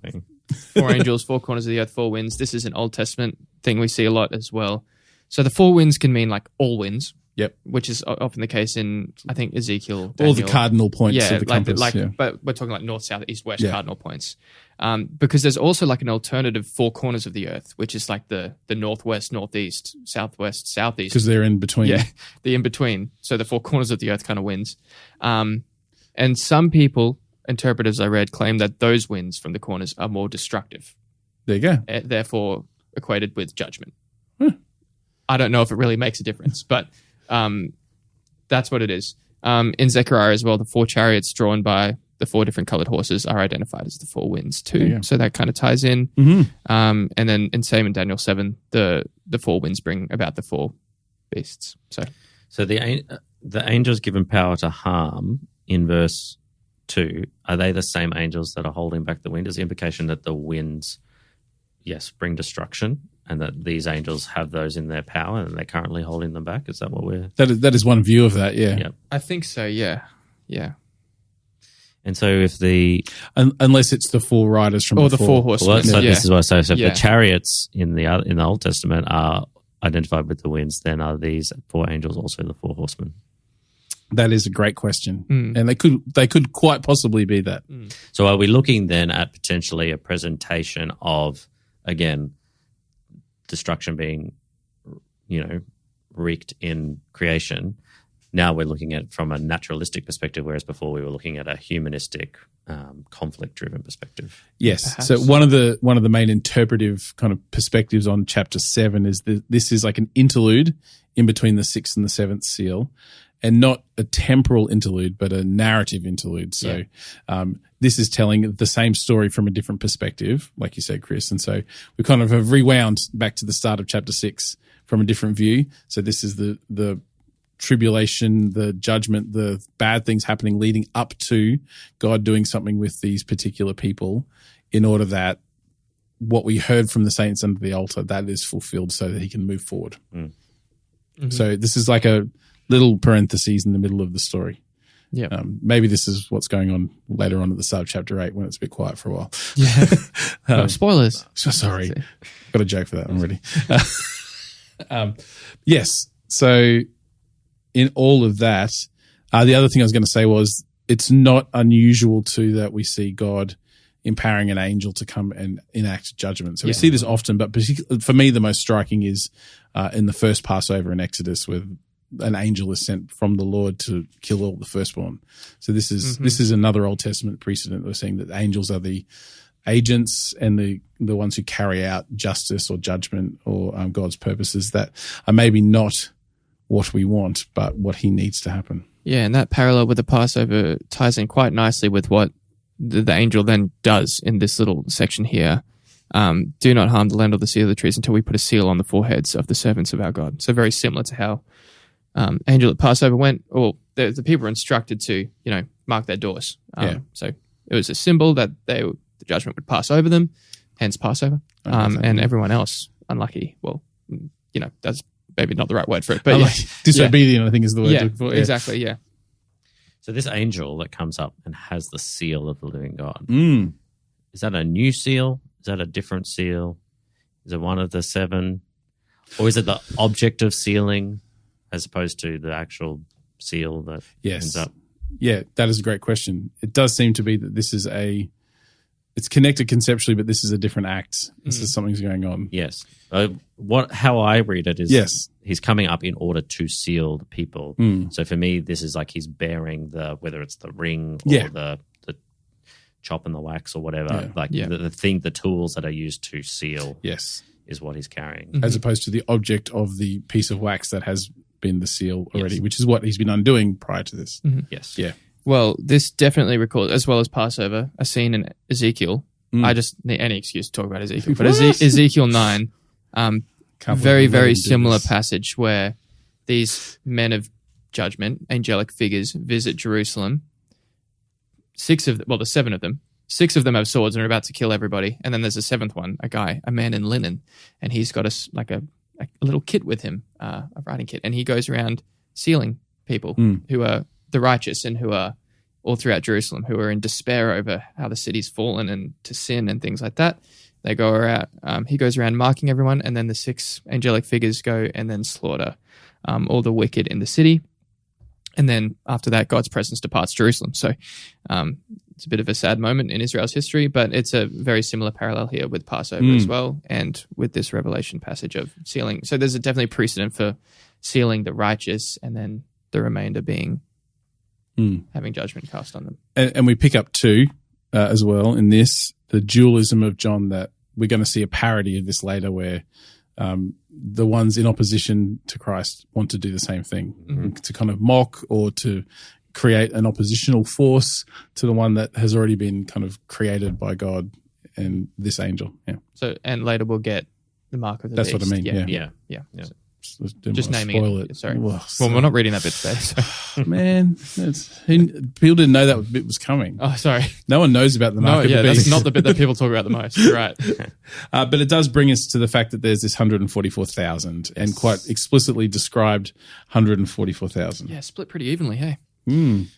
[SPEAKER 2] 4 angels, 4 corners of the earth, 4 winds. This is an Old Testament thing we see a lot as well. So the 4 winds can mean like all winds.
[SPEAKER 1] Yep.
[SPEAKER 2] Which is often the case in, I think, Ezekiel, Daniel.
[SPEAKER 1] All the cardinal points of the compass.
[SPEAKER 2] But we're talking like north, south, east, west cardinal points. Because there's also like an alternative 4 corners of the earth, which is like the northwest, northeast, southwest, southeast.
[SPEAKER 1] Because they're in between.
[SPEAKER 2] Yeah, the in between. So the 4 corners of the earth kind of wins. And some people, interpreters I read, claim that those winds from the corners are more destructive.
[SPEAKER 1] There you go.
[SPEAKER 2] Therefore equated with judgment. I don't know if it really makes a difference, but that's what it is. In Zechariah as well, the 4 chariots drawn by the 4 different colored horses are identified as the 4 winds too.
[SPEAKER 1] Yeah.
[SPEAKER 2] So that kind of ties in.
[SPEAKER 1] Mm-hmm.
[SPEAKER 2] And then same in Daniel 7, the 4 winds bring about the 4 beasts. So
[SPEAKER 3] the angels given power to harm in verse 2, are they the same angels that are holding back the wind? Is the implication that the winds, yes, bring destruction, and that these angels have those in their power and they're currently holding them back? Is that what we're...
[SPEAKER 1] That is one view of that, yeah.
[SPEAKER 3] Yep.
[SPEAKER 2] I think so, yeah. Yeah.
[SPEAKER 3] And so if the...
[SPEAKER 1] Unless it's the 4 riders from
[SPEAKER 2] Or
[SPEAKER 1] the
[SPEAKER 2] the 4 horsemen.
[SPEAKER 3] Well, so
[SPEAKER 2] yeah.
[SPEAKER 3] this is what I say. So if
[SPEAKER 2] Yeah.
[SPEAKER 3] the chariots in the Old Testament are identified with the winds, then are these 4 angels also the 4 horsemen?
[SPEAKER 1] That is a great question. And they could quite possibly be that.
[SPEAKER 3] So are we looking then at potentially a presentation of, again, destruction being, wreaked in creation? Now we're looking at it from a naturalistic perspective, whereas before we were looking at a humanistic, conflict-driven perspective.
[SPEAKER 1] Yes.
[SPEAKER 2] Perhaps.
[SPEAKER 1] So one of the main interpretive kind of perspectives on chapter 7 is that this is like an interlude in between the 6th and the 7th seal, and not a temporal interlude, but a narrative interlude. So this is telling the same story from a different perspective, like you said, Chris. And so we kind of have rewound back to the start of chapter 6 from a different view. So this is the tribulation, the judgment, the bad things happening leading up to God doing something with these particular people, in order that what we heard from the saints under the altar, that is fulfilled so that he can move forward.
[SPEAKER 2] Mm-hmm.
[SPEAKER 1] So this is like a little parentheses in the middle of the story.
[SPEAKER 2] Yeah.
[SPEAKER 1] Maybe this is what's going on later on at the start of chapter 8 when it's a bit quiet for a while.
[SPEAKER 2] Yeah. No, spoilers.
[SPEAKER 1] So sorry. I've got a joke for that already. Yes. So in all of that, the other thing I was going to say was it's not unusual too that we see God empowering an angel to come and enact judgment. So we see this often, but for me, the most striking is in the first Passover in Exodus, where an angel is sent from the Lord to kill all the firstborn. So this is another Old Testament precedent. We're saying that angels are the agents and the ones who carry out justice or judgment or God's purposes that are maybe not what we want, but what he needs to happen.
[SPEAKER 2] Yeah, and that parallel with the Passover ties in quite nicely with what the angel then does in this little section here. Do not harm the land or the sea or the trees until we put a seal on the foreheads of the servants of our God. So very similar to how angel at Passover went, or the people were instructed to, mark their doors. So it was a symbol that the judgment would pass over them, hence Passover. And everyone else, unlucky, well, that's maybe not the right word for it, but
[SPEAKER 1] disobedient, I think is the word.
[SPEAKER 2] Yeah,
[SPEAKER 1] for,
[SPEAKER 2] exactly, yeah.
[SPEAKER 3] So this angel that comes up and has the seal of the living God,
[SPEAKER 1] Mm.
[SPEAKER 3] is that a new seal? Is that a different seal? Is it one of the 7? Or is it the object of sealing as opposed to the actual seal that ends up?
[SPEAKER 1] Yeah, that is a great question. It does seem to be that this is it's connected conceptually, but this is a different act. This is something's going on.
[SPEAKER 3] Yes. How I read it is he's coming up in order to seal the people. So for me, this is like he's bearing whether it's the ring or the chop and the wax or whatever, the tools that are used to seal is what he's carrying.
[SPEAKER 1] As opposed to the object of the piece of wax that has been the seal already, which is what he's been undoing prior to this.
[SPEAKER 3] Yes.
[SPEAKER 1] Yeah.
[SPEAKER 2] Well, this definitely recalls, as well as Passover, a scene in Ezekiel. I just need any excuse to talk about Ezekiel, but Ezekiel 9, very, very similar passage where these men of judgment, angelic figures, visit Jerusalem. The 7 of them. 6 of them have swords and are about to kill everybody. And then there's a 7th one, a man in linen, and he's got a little kit with him, a writing kit, and he goes around sealing people who are the righteous and who are all throughout Jerusalem, who are in despair over how the city's fallen and to sin and things like that. They go around, he goes around marking everyone, and then the 6 angelic figures go and then slaughter all the wicked in the city. And then after that, God's presence departs Jerusalem. So it's a bit of a sad moment in Israel's history, but it's a very similar parallel here with Passover as well, and with this Revelation passage of sealing. So there's definitely precedent for sealing the righteous and then the remainder being having judgment cast on them.
[SPEAKER 1] And we pick up too, as well in this, the dualism of John, that we're going to see a parody of this later where the ones in opposition to Christ want to do the same thing, to kind of mock or to create an oppositional force to the one that has already been kind of created by God and this angel. Yeah.
[SPEAKER 2] So, and later we'll get the mark of the
[SPEAKER 1] That's
[SPEAKER 2] beast.
[SPEAKER 1] what I mean.
[SPEAKER 2] Yeah.
[SPEAKER 1] So didn't
[SPEAKER 2] Just
[SPEAKER 1] want to
[SPEAKER 2] naming
[SPEAKER 1] spoil
[SPEAKER 2] it. Sorry.
[SPEAKER 1] Well,
[SPEAKER 2] We're not reading that bit today. So.
[SPEAKER 1] man, people didn't know that bit was coming.
[SPEAKER 2] Oh, sorry.
[SPEAKER 1] No one knows about the mark of the
[SPEAKER 2] that's
[SPEAKER 1] beast.
[SPEAKER 2] not the bit that people talk about the most. You're right.
[SPEAKER 1] But it does bring us to the fact that there's this 144,000 and quite explicitly described 144,000.
[SPEAKER 2] Yeah, split pretty evenly, hey?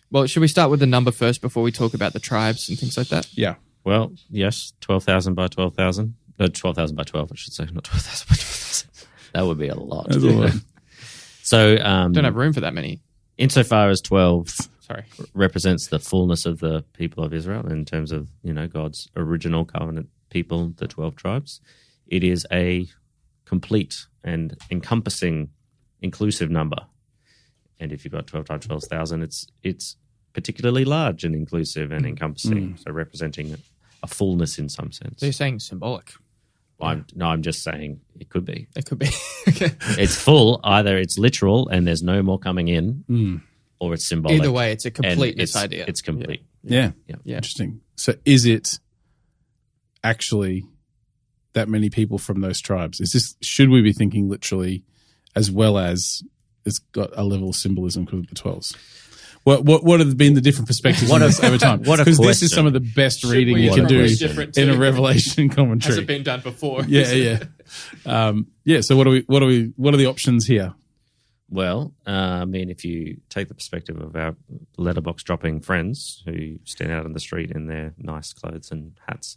[SPEAKER 2] Well, should we start with the number first before we talk about the tribes and things like that?
[SPEAKER 1] Yeah.
[SPEAKER 3] Well, yes, 12,000 by 12,000. No, 12,000 by 12, I should say, not 12,000 by 12,000. That would be a lot.
[SPEAKER 1] That's a lot.
[SPEAKER 3] So,
[SPEAKER 2] Don't have room for that many.
[SPEAKER 3] insofar as 12
[SPEAKER 2] Sorry.
[SPEAKER 3] represents the fullness of the people of Israel in terms of, God's original covenant people, the 12 tribes, it is a complete and encompassing, inclusive number. And if you've got 12 times 12,000, it's particularly large and inclusive and encompassing, so representing a fullness in some sense.
[SPEAKER 2] So you're saying symbolic?
[SPEAKER 3] I'm just saying it could be.
[SPEAKER 2] It could be. Okay.
[SPEAKER 3] It's full. Either it's literal and there's no more coming in, or it's symbolic.
[SPEAKER 2] Either way, it's a completeness
[SPEAKER 3] and
[SPEAKER 2] idea.
[SPEAKER 3] It's complete.
[SPEAKER 1] Yeah. Interesting. So is it actually that many people from those tribes? Should we be thinking literally as well as it's got a level of symbolism because of the 12s? What have been the different perspectives on this over time? Because this is some of the best reading you can do in a Revelation commentary.
[SPEAKER 2] Has it been done before?
[SPEAKER 1] Yeah. So what are the options here?
[SPEAKER 3] Well, if you take the perspective of our letterbox dropping friends who stand out in the street in their nice clothes and hats,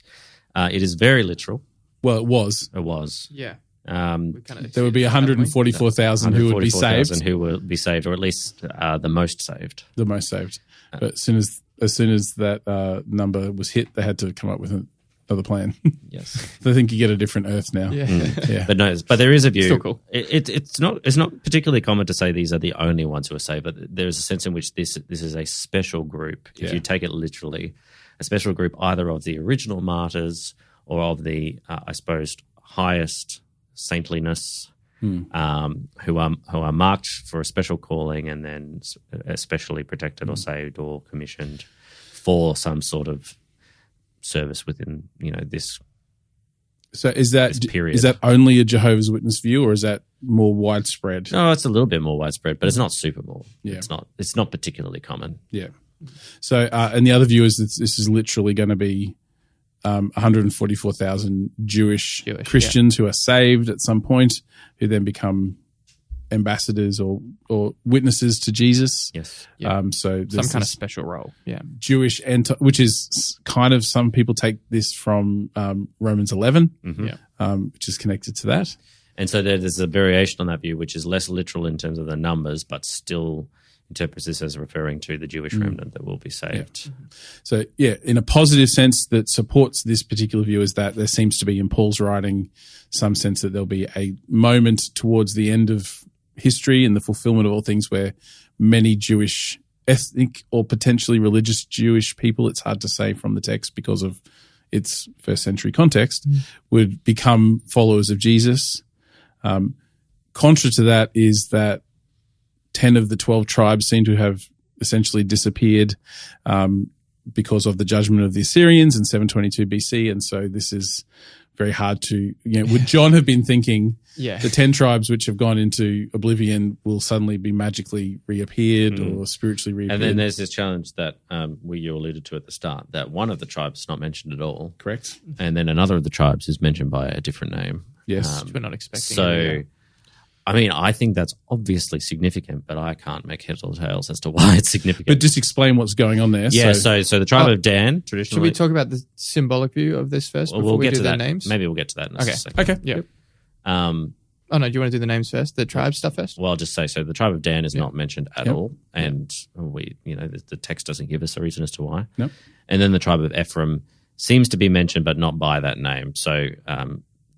[SPEAKER 3] it is very literal.
[SPEAKER 1] Well, it was.
[SPEAKER 3] It was.
[SPEAKER 2] Yeah.
[SPEAKER 1] There would be 144,000 who would be saved.
[SPEAKER 3] Who will be saved, or at least the most saved.
[SPEAKER 1] The most saved. But as soon as that number was hit, they had to come up with another plan.
[SPEAKER 3] Yes.
[SPEAKER 1] I think you get a different Earth now.
[SPEAKER 2] Yeah.
[SPEAKER 3] But there is a view.
[SPEAKER 2] Still cool.
[SPEAKER 3] It's not particularly common to say these are the only ones who are saved, but there is a sense in which this is a special group. If you take it literally, a special group either of the original martyrs or of the highest saintliness, who are marked for a special calling and then especially protected or saved or commissioned for some sort of service within this.
[SPEAKER 1] So is that
[SPEAKER 3] period.
[SPEAKER 1] Is that only a Jehovah's Witness view, or is that more widespread?
[SPEAKER 3] No, it's a little bit more widespread, but it's not super more.
[SPEAKER 1] Yeah.
[SPEAKER 3] It's not particularly common.
[SPEAKER 1] Yeah. So and the other view is that this is literally going to be 144,000 Jewish Christians who are saved at some point, who then become ambassadors or witnesses to Jesus.
[SPEAKER 3] Yes.
[SPEAKER 1] So
[SPEAKER 2] some kind of special role. Yeah.
[SPEAKER 1] Jewish, which is kind of, some people take this from Romans 11, which is connected to that.
[SPEAKER 3] And so there's a variation on that view, which is less literal in terms of the numbers, but still interprets this as referring to the Jewish remnant that will be saved.
[SPEAKER 1] Yeah. So, in a positive sense that supports this particular view is that there seems to be in Paul's writing some sense that there'll be a moment towards the end of history and the fulfillment of all things where many Jewish, ethnic or potentially religious Jewish people, it's hard to say from the text because of its first century context, would become followers of Jesus. Contra to that is that 10 of the 12 tribes seem to have essentially disappeared because of the judgment of the Assyrians in 722 BC. And so this is very hard to, would John have been thinking the 10 tribes which have gone into oblivion will suddenly be magically reappeared or spiritually reappeared?
[SPEAKER 3] And then there's this challenge that you alluded to at the start, that one of the tribes is not mentioned at all.
[SPEAKER 1] Correct.
[SPEAKER 3] And then another of the tribes is mentioned by a different name.
[SPEAKER 1] Yes.
[SPEAKER 2] Which we're not expecting.
[SPEAKER 3] So, I think that's obviously significant, but I can't make heads or tails as to why it's significant.
[SPEAKER 1] But just explain what's going on there.
[SPEAKER 3] Yeah, so the tribe of Dan, traditionally...
[SPEAKER 2] Should we talk about the symbolic view of this first before we do the names?
[SPEAKER 3] Maybe we'll get to that in a second.
[SPEAKER 1] Okay.
[SPEAKER 2] Yeah. Do you want to do the names first? The tribe stuff first?
[SPEAKER 3] Well, I'll just say, so the tribe of Dan is not mentioned at all, and the text doesn't give us a reason as to why.
[SPEAKER 1] No.
[SPEAKER 3] And then the tribe of Ephraim seems to be mentioned, but not by that name. So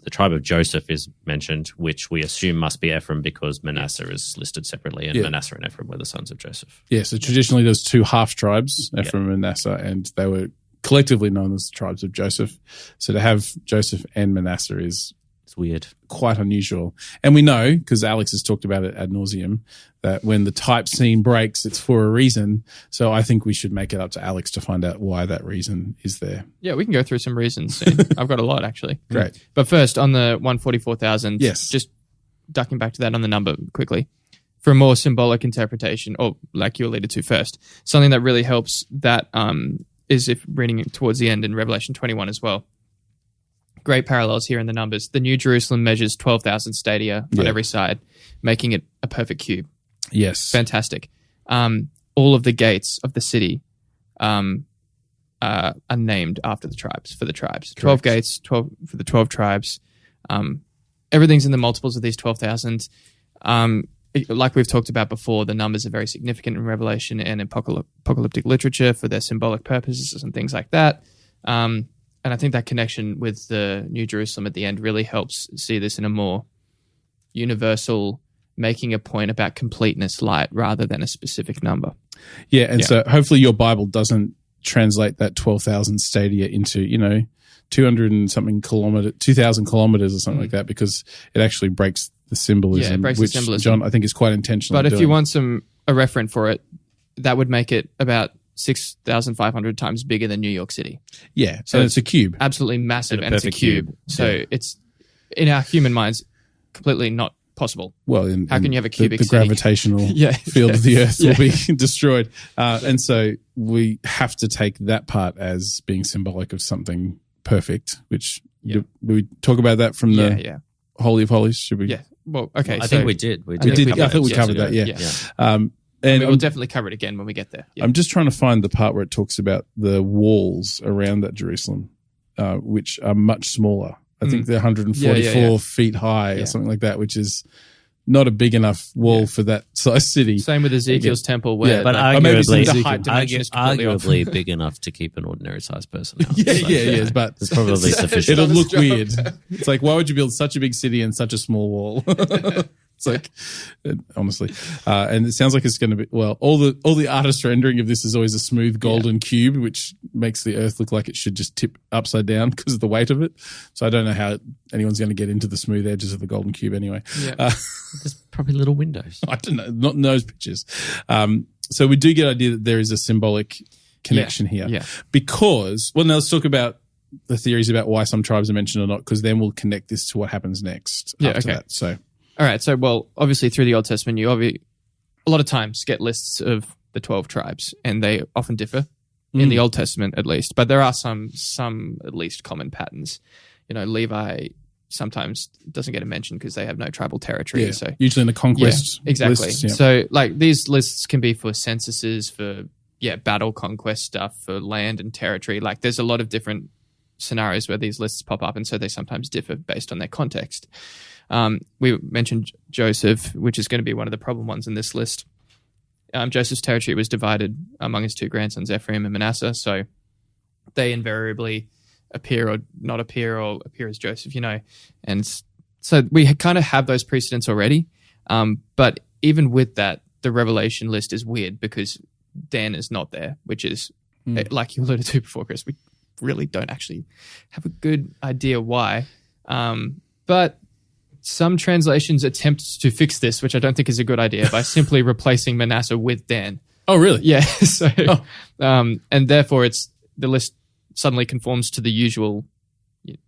[SPEAKER 3] the tribe of Joseph is mentioned, which we assume must be Ephraim because Manasseh is listed separately, and Manasseh and Ephraim were the sons of Joseph.
[SPEAKER 1] Yeah, so traditionally there's two half tribes, Ephraim and Manasseh, and they were collectively known as the tribes of Joseph. So to have Joseph and Manasseh is
[SPEAKER 3] weird.
[SPEAKER 1] Quite unusual. And we know, because Alex has talked about it ad nauseum, that when the type scene breaks, it's for a reason. So I think we should make it up to Alex to find out why that reason is there.
[SPEAKER 2] Yeah, we can go through some reasons soon. I've got a lot, actually.
[SPEAKER 1] Great.
[SPEAKER 2] But first, on the 144,000,
[SPEAKER 1] Yes.
[SPEAKER 2] just ducking back to that on the number quickly. For a more symbolic interpretation, or like you alluded to first, something that really helps that is if reading it towards the end in Revelation 21 as well. Great parallels here in the numbers. The New Jerusalem measures 12,000 stadia on every side, making it a perfect cube.
[SPEAKER 1] Yes.
[SPEAKER 2] Fantastic. All of the gates of the city are named after the tribes, for the tribes. 12 gates, 12 for the 12 tribes. Everything's in the multiples of these 12,000. Like we've talked about before, the numbers are very significant in Revelation and in apocalyptic literature for their symbolic purposes and things like that. And I think that connection with the New Jerusalem at the end really helps see this in a more universal, making a point about completeness light rather than a specific number.
[SPEAKER 1] Yeah, and so hopefully your Bible doesn't translate that 12,000 stadia into, 200 and something 2,000 kilometers or something like that, because it actually breaks the symbolism,
[SPEAKER 2] it breaks
[SPEAKER 1] which
[SPEAKER 2] the symbolism.
[SPEAKER 1] John, I think, is quite intentional.
[SPEAKER 2] But if you want a reference for it, that would make it about 6,500 times bigger than New York City.
[SPEAKER 1] Yeah, so it's a cube.
[SPEAKER 2] Absolutely massive, and it's a
[SPEAKER 3] perfect
[SPEAKER 2] cube. So it's, in our human minds, completely not possible.
[SPEAKER 1] Well,
[SPEAKER 2] how can you have a cubic
[SPEAKER 1] the
[SPEAKER 2] city?
[SPEAKER 1] gravitational field of the Earth will be destroyed. And so we have to take that part as being symbolic of something perfect, which we talk about that from the Holy of Holies? Should we?
[SPEAKER 2] Yeah. Well, okay.
[SPEAKER 3] I think we did.
[SPEAKER 1] I thought we covered that, yeah.
[SPEAKER 2] And we'll definitely cover it again when we get there. Yeah.
[SPEAKER 1] I'm just trying to find the part where it talks about the walls around that Jerusalem, which are much smaller. I think they're 144 feet high or something like that, which is not a big enough wall for that size city.
[SPEAKER 2] Same with Ezekiel's temple, where
[SPEAKER 3] but
[SPEAKER 2] arguably the height dimension is
[SPEAKER 3] arguably big enough to keep an ordinary sized person out.
[SPEAKER 1] Yes, but
[SPEAKER 3] it's probably sufficient.
[SPEAKER 1] It'll look weird. It's like, why would you build such a big city in such a small wall? It's like, honestly, and it sounds like it's going to be, well, all the artist rendering of this is always a smooth golden cube, which makes the Earth look like it should just tip upside down because of the weight of it. So I don't know how anyone's going to get into the smooth edges of the golden cube anyway.
[SPEAKER 2] Yeah.
[SPEAKER 3] There's probably little windows.
[SPEAKER 1] I don't know, not in those pictures. So we do get the idea that there is a symbolic connection here.
[SPEAKER 2] Yeah.
[SPEAKER 1] Because, well, now let's talk about the theories about why some tribes are mentioned or not, because then we'll connect this to what happens next after that. So.
[SPEAKER 2] All right. So, well, obviously through the Old Testament, you a lot of times get lists of the 12 tribes, and they often differ in the Old Testament at least. But there are some at least common patterns. Levi sometimes doesn't get a mention because they have no tribal territory.
[SPEAKER 1] Yeah,
[SPEAKER 2] so
[SPEAKER 1] usually in the conquest
[SPEAKER 2] exactly.
[SPEAKER 1] lists, yeah.
[SPEAKER 2] So, like, these lists can be for censuses, for battle conquest stuff, for land and territory. Like, there's a lot of different scenarios where these lists pop up, and so they sometimes differ based on their context. We mentioned Joseph, which is going to be one of the problem ones in this list. Joseph's territory was divided among his two grandsons, Ephraim and Manasseh, so they invariably appear or not appear, or appear as Joseph, And so we kind of have those precedents already. But even with that, the Revelation list is weird because Dan is not there, which is, like you alluded to before, Chris, we really don't actually have a good idea why. But some translations attempt to fix this, which I don't think is a good idea, by simply replacing Manasseh with Dan.
[SPEAKER 1] Oh, really?
[SPEAKER 2] Yeah. So, and therefore the list suddenly conforms to the usual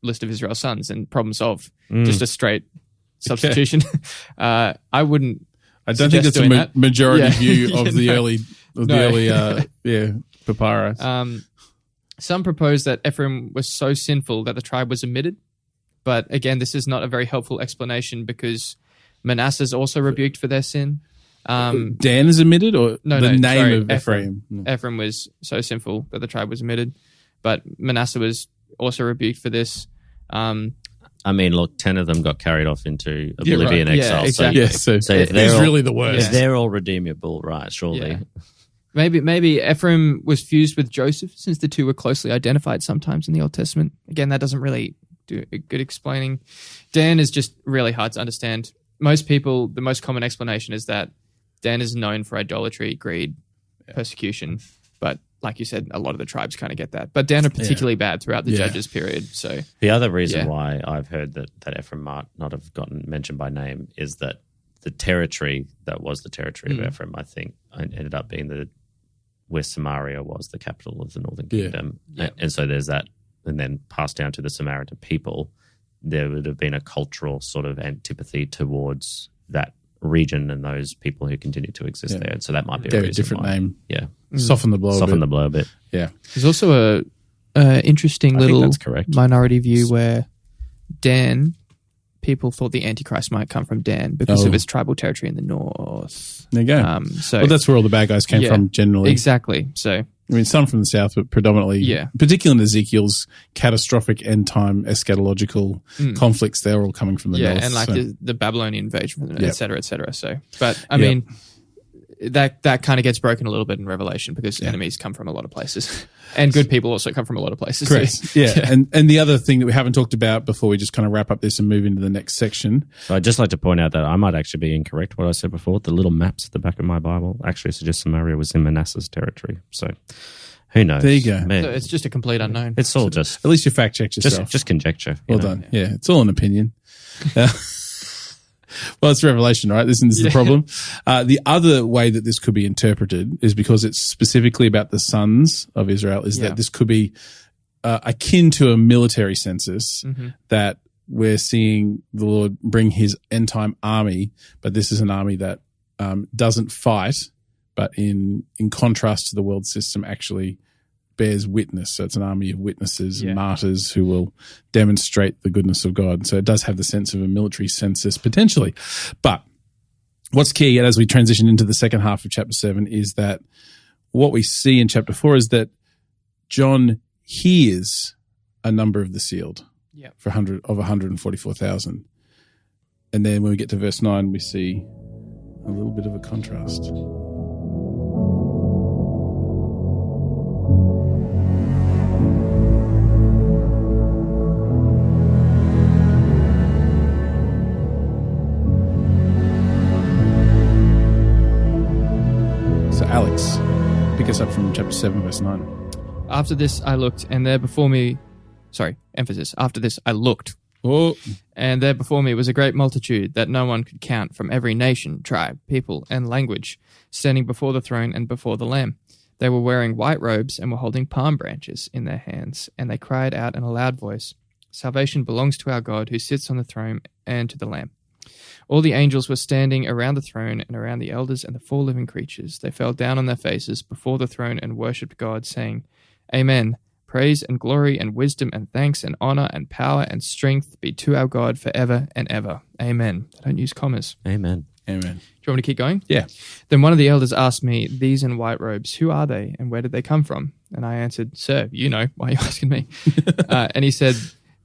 [SPEAKER 2] list of Israel's sons, and problem solved. Just a straight substitution. I don't
[SPEAKER 1] think that's a majority view of the early papyrus.
[SPEAKER 2] Some propose that Ephraim was so sinful that the tribe was omitted. But again, this is not a very helpful explanation because Manasseh is also rebuked for their sin.
[SPEAKER 1] Dan is omitted, or the name of Ephraim?
[SPEAKER 2] Ephraim was so sinful that the tribe was omitted, but Manasseh was also rebuked for this.
[SPEAKER 3] I mean, look, 10 of them got carried off into oblivion, exile.
[SPEAKER 2] Yeah, exactly.
[SPEAKER 1] So he's really the worst.
[SPEAKER 3] If they're all redeemable, right? Surely.
[SPEAKER 2] Yeah. Maybe Ephraim was fused with Joseph, since the two were closely identified sometimes in the Old Testament. Again, that doesn't really do a good explaining. Dan is just really hard to understand. Most people, the most common explanation is that Dan is known for idolatry, greed, persecution, but like you said, a lot of the tribes kind of get that. But Dan are particularly bad throughout the Judges period. So
[SPEAKER 3] the other reason why I've heard that Ephraim might not have gotten mentioned by name is that the territory that was the territory of Ephraim, I think, ended up being where Samaria was the capital of the northern kingdom. Yeah. And so there's that, and then passed down to the Samaritan people, there would have been a cultural sort of antipathy towards that region and those people who continue to exist there. And so that might be a
[SPEAKER 1] different name.
[SPEAKER 3] Yeah.
[SPEAKER 1] Soften the blow
[SPEAKER 3] a bit.
[SPEAKER 1] Yeah.
[SPEAKER 2] There's also a interesting little minority view where Dan, people thought the Antichrist might come from Dan because of its tribal territory in the north.
[SPEAKER 1] There you go. Well, that's where all the bad guys came from generally.
[SPEAKER 2] Exactly. So
[SPEAKER 1] I mean, some from the south, but predominantly, particularly in Ezekiel's catastrophic end-time eschatological conflicts, they're all coming from the north.
[SPEAKER 2] Yeah, and like the Babylonian invasion, et cetera, et cetera. So, but I mean, that kind of gets broken a little bit in Revelation because enemies come from a lot of places, and good people also come from a lot of places.
[SPEAKER 1] Correct.
[SPEAKER 2] So,
[SPEAKER 1] and the other thing that we haven't talked about before we just kind of wrap up this and move into the next section.
[SPEAKER 3] So I'd just like to point out that I might actually be incorrect what I said before. The little maps at the back of my Bible actually suggest Samaria was in Manasseh's territory. So who knows?
[SPEAKER 1] There you go.
[SPEAKER 2] So it's just a complete unknown.
[SPEAKER 3] It's all just...
[SPEAKER 1] At least you fact-checked yourself.
[SPEAKER 3] Just conjecture.
[SPEAKER 1] Well done. Yeah, it's all an opinion. Well, it's Revelation, right? This is the problem. The other way that this could be interpreted is because it's specifically about the sons of Israel, is that this could be akin to a military census, that we're seeing the Lord bring his end-time army, but this is an army that doesn't fight, but in contrast to the world system actually bears witness. So it's an army of witnesses and martyrs who will demonstrate the goodness of God. So it does have the sense of a military census potentially. But what's key, and as we transition into the second half of chapter 7, is that what we see in chapter 4 is that John hears a number of the sealed for 144,000. And then when we get to verse 9, we see a little bit of a contrast. Alex, pick us up from chapter 7, verse 9.
[SPEAKER 2] After this I looked, and there before me... Sorry, emphasis. After this I looked.
[SPEAKER 1] Oh.
[SPEAKER 2] And there before me was a great multitude that no one could count, from every nation, tribe, people, and language, standing before the throne and before the Lamb. They were wearing white robes and were holding palm branches in their hands, and they cried out in a loud voice, "Salvation belongs to our God who sits on the throne and to the Lamb." All the angels were standing around the throne and around the elders and the four living creatures. They fell down on their faces before the throne and worshipped God, saying, "Amen. Praise and glory and wisdom and thanks and honor and power and strength be to our God forever and ever. Amen." I don't use commas.
[SPEAKER 3] Amen.
[SPEAKER 1] Amen.
[SPEAKER 2] Do you want me to keep going?
[SPEAKER 1] Yeah.
[SPEAKER 2] Then one of the elders asked me, "These in white robes, who are they and where did they come from?" And I answered, "Sir, you know, why are you asking me?" And he said,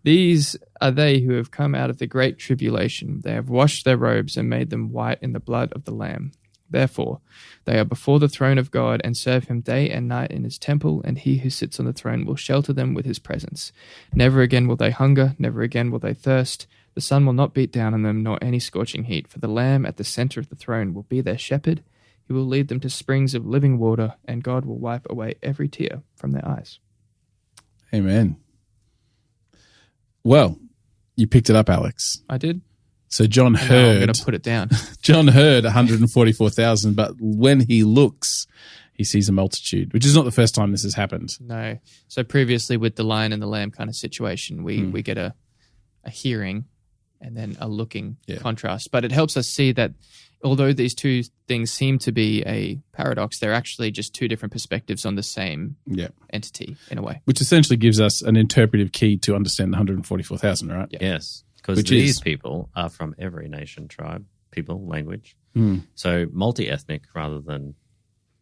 [SPEAKER 2] "These are they who have come out of the great tribulation. They have washed their robes and made them white in the blood of the Lamb. Therefore, they are before the throne of God and serve him day and night in his temple, and he who sits on the throne will shelter them with his presence. Never again will they hunger, never again will they thirst. The sun will not beat down on them, nor any scorching heat, for the Lamb at the center of the throne will be their shepherd. He will lead them to springs of living water, and God will wipe away every tear from their eyes."
[SPEAKER 1] Amen. Well, you picked it up, Alex.
[SPEAKER 2] I did.
[SPEAKER 1] So John heard...
[SPEAKER 2] I'm going to put it down.
[SPEAKER 1] John heard 144,000, but when he looks, he sees a multitude, which is not the first time this has happened.
[SPEAKER 2] No. So previously with the lion and the lamb kind of situation, we get a hearing and then a looking contrast. But it helps us see that although these two things seem to be a paradox, they're actually just two different perspectives on the same entity in a way.
[SPEAKER 1] Which essentially gives us an interpretive key to understand the 144,000, right?
[SPEAKER 2] Yeah.
[SPEAKER 3] Yes, because these people are from every nation, tribe, people, language. So multi-ethnic rather than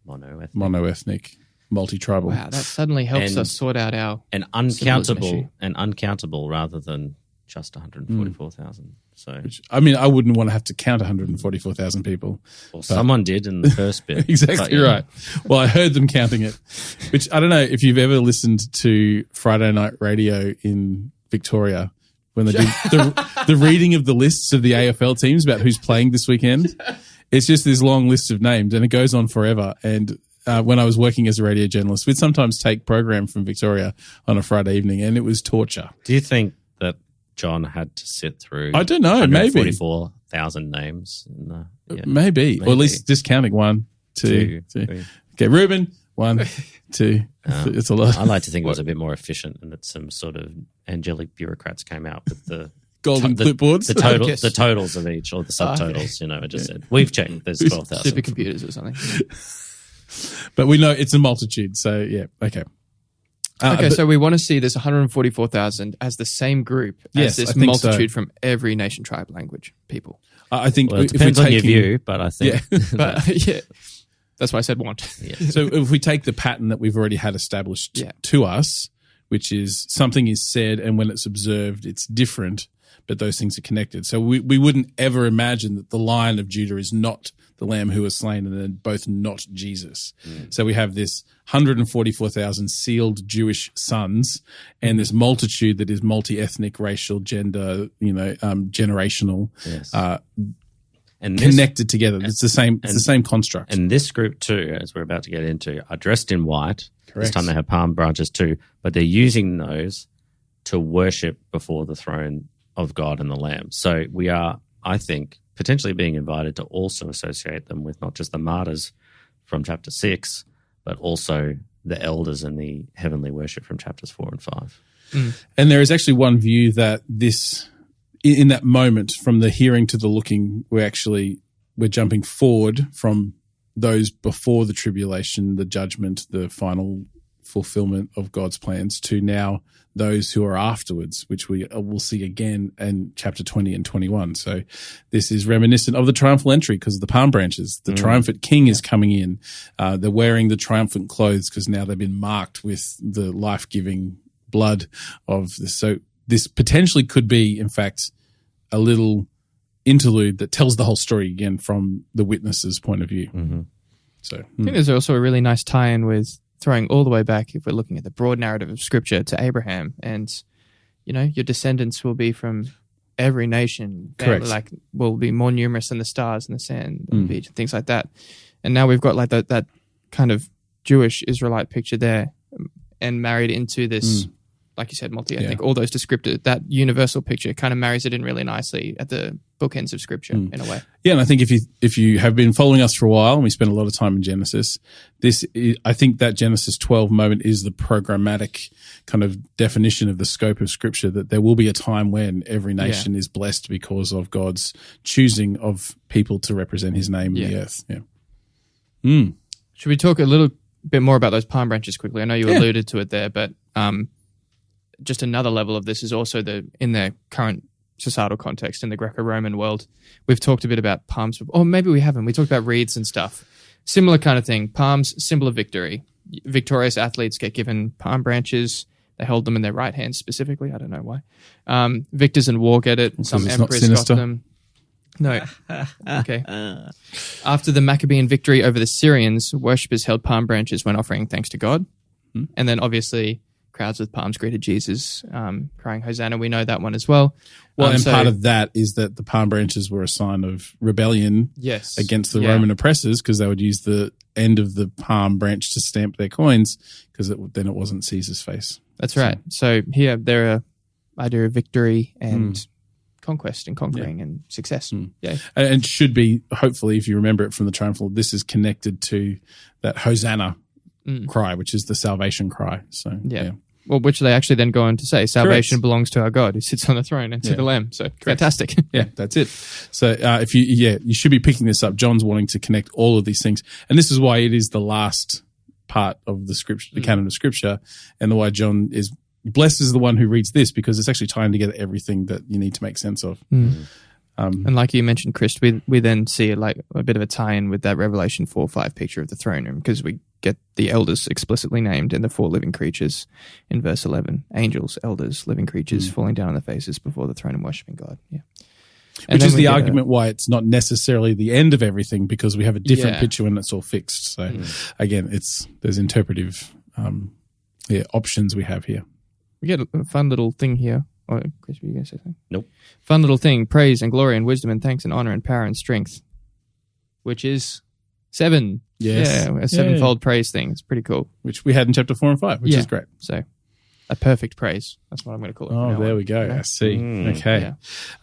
[SPEAKER 3] mono-ethnic.
[SPEAKER 1] Mono-ethnic, multi-tribal.
[SPEAKER 2] Wow, that suddenly helps us sort out our
[SPEAKER 3] uncountable rather than just 144,000. So,
[SPEAKER 1] I mean, I wouldn't want to have to count 144,000 people.
[SPEAKER 3] Well, someone did in the first bit.
[SPEAKER 1] Exactly right. Well, I heard them counting it, which I don't know if you've ever listened to Friday night radio in Victoria when they do the reading of the lists of the AFL teams about who's playing this weekend. It's just this long list of names and it goes on forever. And when I was working as a radio journalist, we'd sometimes take program from Victoria on a Friday evening, and it was torture.
[SPEAKER 3] Do you think that John had to sit through?
[SPEAKER 1] I don't know. Maybe
[SPEAKER 3] 44,000 names.
[SPEAKER 1] Maybe, or at least discounting 1, 2, 3. Okay, Reuben, 1, 2. It's a lot.
[SPEAKER 3] I like to think it was a bit more efficient, and that some sort of angelic bureaucrats came out with the
[SPEAKER 1] golden clipboards,
[SPEAKER 3] the totals of each, or the subtotals. It just said we've checked. There's 12,000
[SPEAKER 2] supercomputers or something.
[SPEAKER 1] But we know it's a multitude. So yeah, okay.
[SPEAKER 2] So we want to see this 144,000 as the same group as this multitude from every nation, tribe, language, people.
[SPEAKER 1] I think
[SPEAKER 3] it depends on your view, but I think,
[SPEAKER 2] that's why I said want.
[SPEAKER 3] Yeah.
[SPEAKER 1] So if we take the pattern that we've already had established to us, which is something is said, and when it's observed, it's different, but those things are connected. So we wouldn't ever imagine that the Lion of Judah is not the Lamb who was slain, and then both not Jesus. So we have this 144,000 sealed Jewish sons, and this multitude that is multi-ethnic, racial, gender, generational, and connected together. It's the same. It's the same construct.
[SPEAKER 3] And this group too, as we're about to get into, are dressed in white.
[SPEAKER 1] Correct.
[SPEAKER 3] This time they have palm branches too, but they're using those to worship before the throne of God and the Lamb. So we are, I think, potentially being invited to also associate them with not just the martyrs from chapter 6, but also the elders and the heavenly worship from chapters 4 and 5.
[SPEAKER 1] And there is actually one view that this, in that moment, from the hearing to the looking, we're jumping forward from those before the tribulation, the judgment, the final fulfillment of God's plans, to now those who are afterwards, which we will see again in chapter 20 and 21. So this is reminiscent of the triumphal entry because of the palm branches. The triumphant king is coming in. They're wearing the triumphant clothes because now they've been marked with the life-giving blood of this. So this potentially could be, in fact, a little interlude that tells the whole story again from the witness's point of view. So
[SPEAKER 2] I think there's also a really nice tie-in with throwing all the way back, if we're looking at the broad narrative of Scripture, to Abraham, and your descendants will be from every nation.
[SPEAKER 1] Correct.
[SPEAKER 2] Will be more numerous than the stars and the sand on the beach and things like that. And now we've got like that kind of Jewish Israelite picture there, and married into this, like you said, multi-ethnic, all those descriptors, that universal picture kind of marries it in really nicely at the bookends of Scripture in a way.
[SPEAKER 1] Yeah, and I think if you have been following us for a while, and we spent a lot of time in Genesis, I think that Genesis 12 moment is the programmatic kind of definition of the scope of Scripture, that there will be a time when every nation is blessed because of God's choosing of people to represent his name in the earth. Yeah.
[SPEAKER 2] Should we talk a little bit more about those palm branches quickly? I know you alluded to it there, but just another level of this is also in their current societal context in the Greco-Roman world. We've talked a bit about palms, or maybe we haven't. We talked about wreaths and stuff. Similar kind of thing. Palms, symbol of victory. Victorious athletes get given palm branches. They hold them in their right hand specifically. I don't know why. Victors in war get it. Some emperors got them. No. Okay. After the Maccabean victory over the Syrians, worshippers held palm branches when offering thanks to God. And then obviously crowds with palms greeted Jesus, crying Hosanna. We know that one as well.
[SPEAKER 1] Well, and part of that is that the palm branches were a sign of rebellion against the Roman oppressors, because they would use the end of the palm branch to stamp their coins, because then it wasn't Caesar's face.
[SPEAKER 2] That's right. So here, there are idea of victory and conquest and conquering and success. Yeah,
[SPEAKER 1] and should be, hopefully, if you remember it from the triumphal, this is connected to that Hosanna cry, which is the salvation cry. So
[SPEAKER 2] well, which they actually then go on to say, salvation belongs to our God who sits on the throne and to the Lamb. So fantastic.
[SPEAKER 1] Yeah, that's it. So if you should be picking this up. John's wanting to connect all of these things, and this is why it is the last part of the Scripture, the canon of Scripture, and why John is blessed is the one who reads this, because it's actually tying together everything that you need to make sense of.
[SPEAKER 2] And like you mentioned, Chris, we then see like a bit of a tie-in with that Revelation 4:5 picture of the throne room, because we get the elders explicitly named and the four living creatures in verse 11. Angels, elders, living creatures falling down on their faces before the throne and worshiping God. Yeah.
[SPEAKER 1] Which is the argument why it's not necessarily the end of everything, because we have a different picture when it's all fixed. So again, there's interpretive options we have here.
[SPEAKER 2] We get a fun little thing here. Oh, Chris, were you going to say something?
[SPEAKER 3] Nope.
[SPEAKER 2] Fun little thing. Praise and glory and wisdom and thanks and honor and power and strength, which is 7.
[SPEAKER 1] Yes.
[SPEAKER 2] Yeah, a sevenfold praise thing. It's pretty cool.
[SPEAKER 1] Which we had in chapter 4 and 5, which is great.
[SPEAKER 2] So a perfect praise. That's what I'm going to call it.
[SPEAKER 1] Oh, there we go.
[SPEAKER 2] Yeah.
[SPEAKER 1] I see. Okay.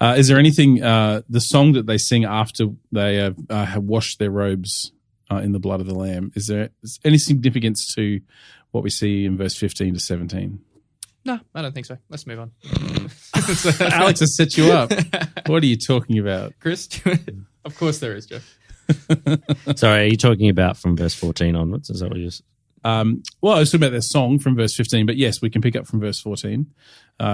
[SPEAKER 2] Yeah.
[SPEAKER 1] Is there anything, the song that they sing after they have washed their robes in the blood of the Lamb, is there any significance to what we see in verse 15 to 17?
[SPEAKER 2] No, I don't think so. Let's move on.
[SPEAKER 1] Alex has set you up. What are you talking about?
[SPEAKER 2] Chris? Of course there is, Jeff.
[SPEAKER 3] Sorry, are you talking about from verse 14 onwards? Is that what you're...
[SPEAKER 1] Well, I was talking about their song from verse 15, but yes, we can pick up from verse 14,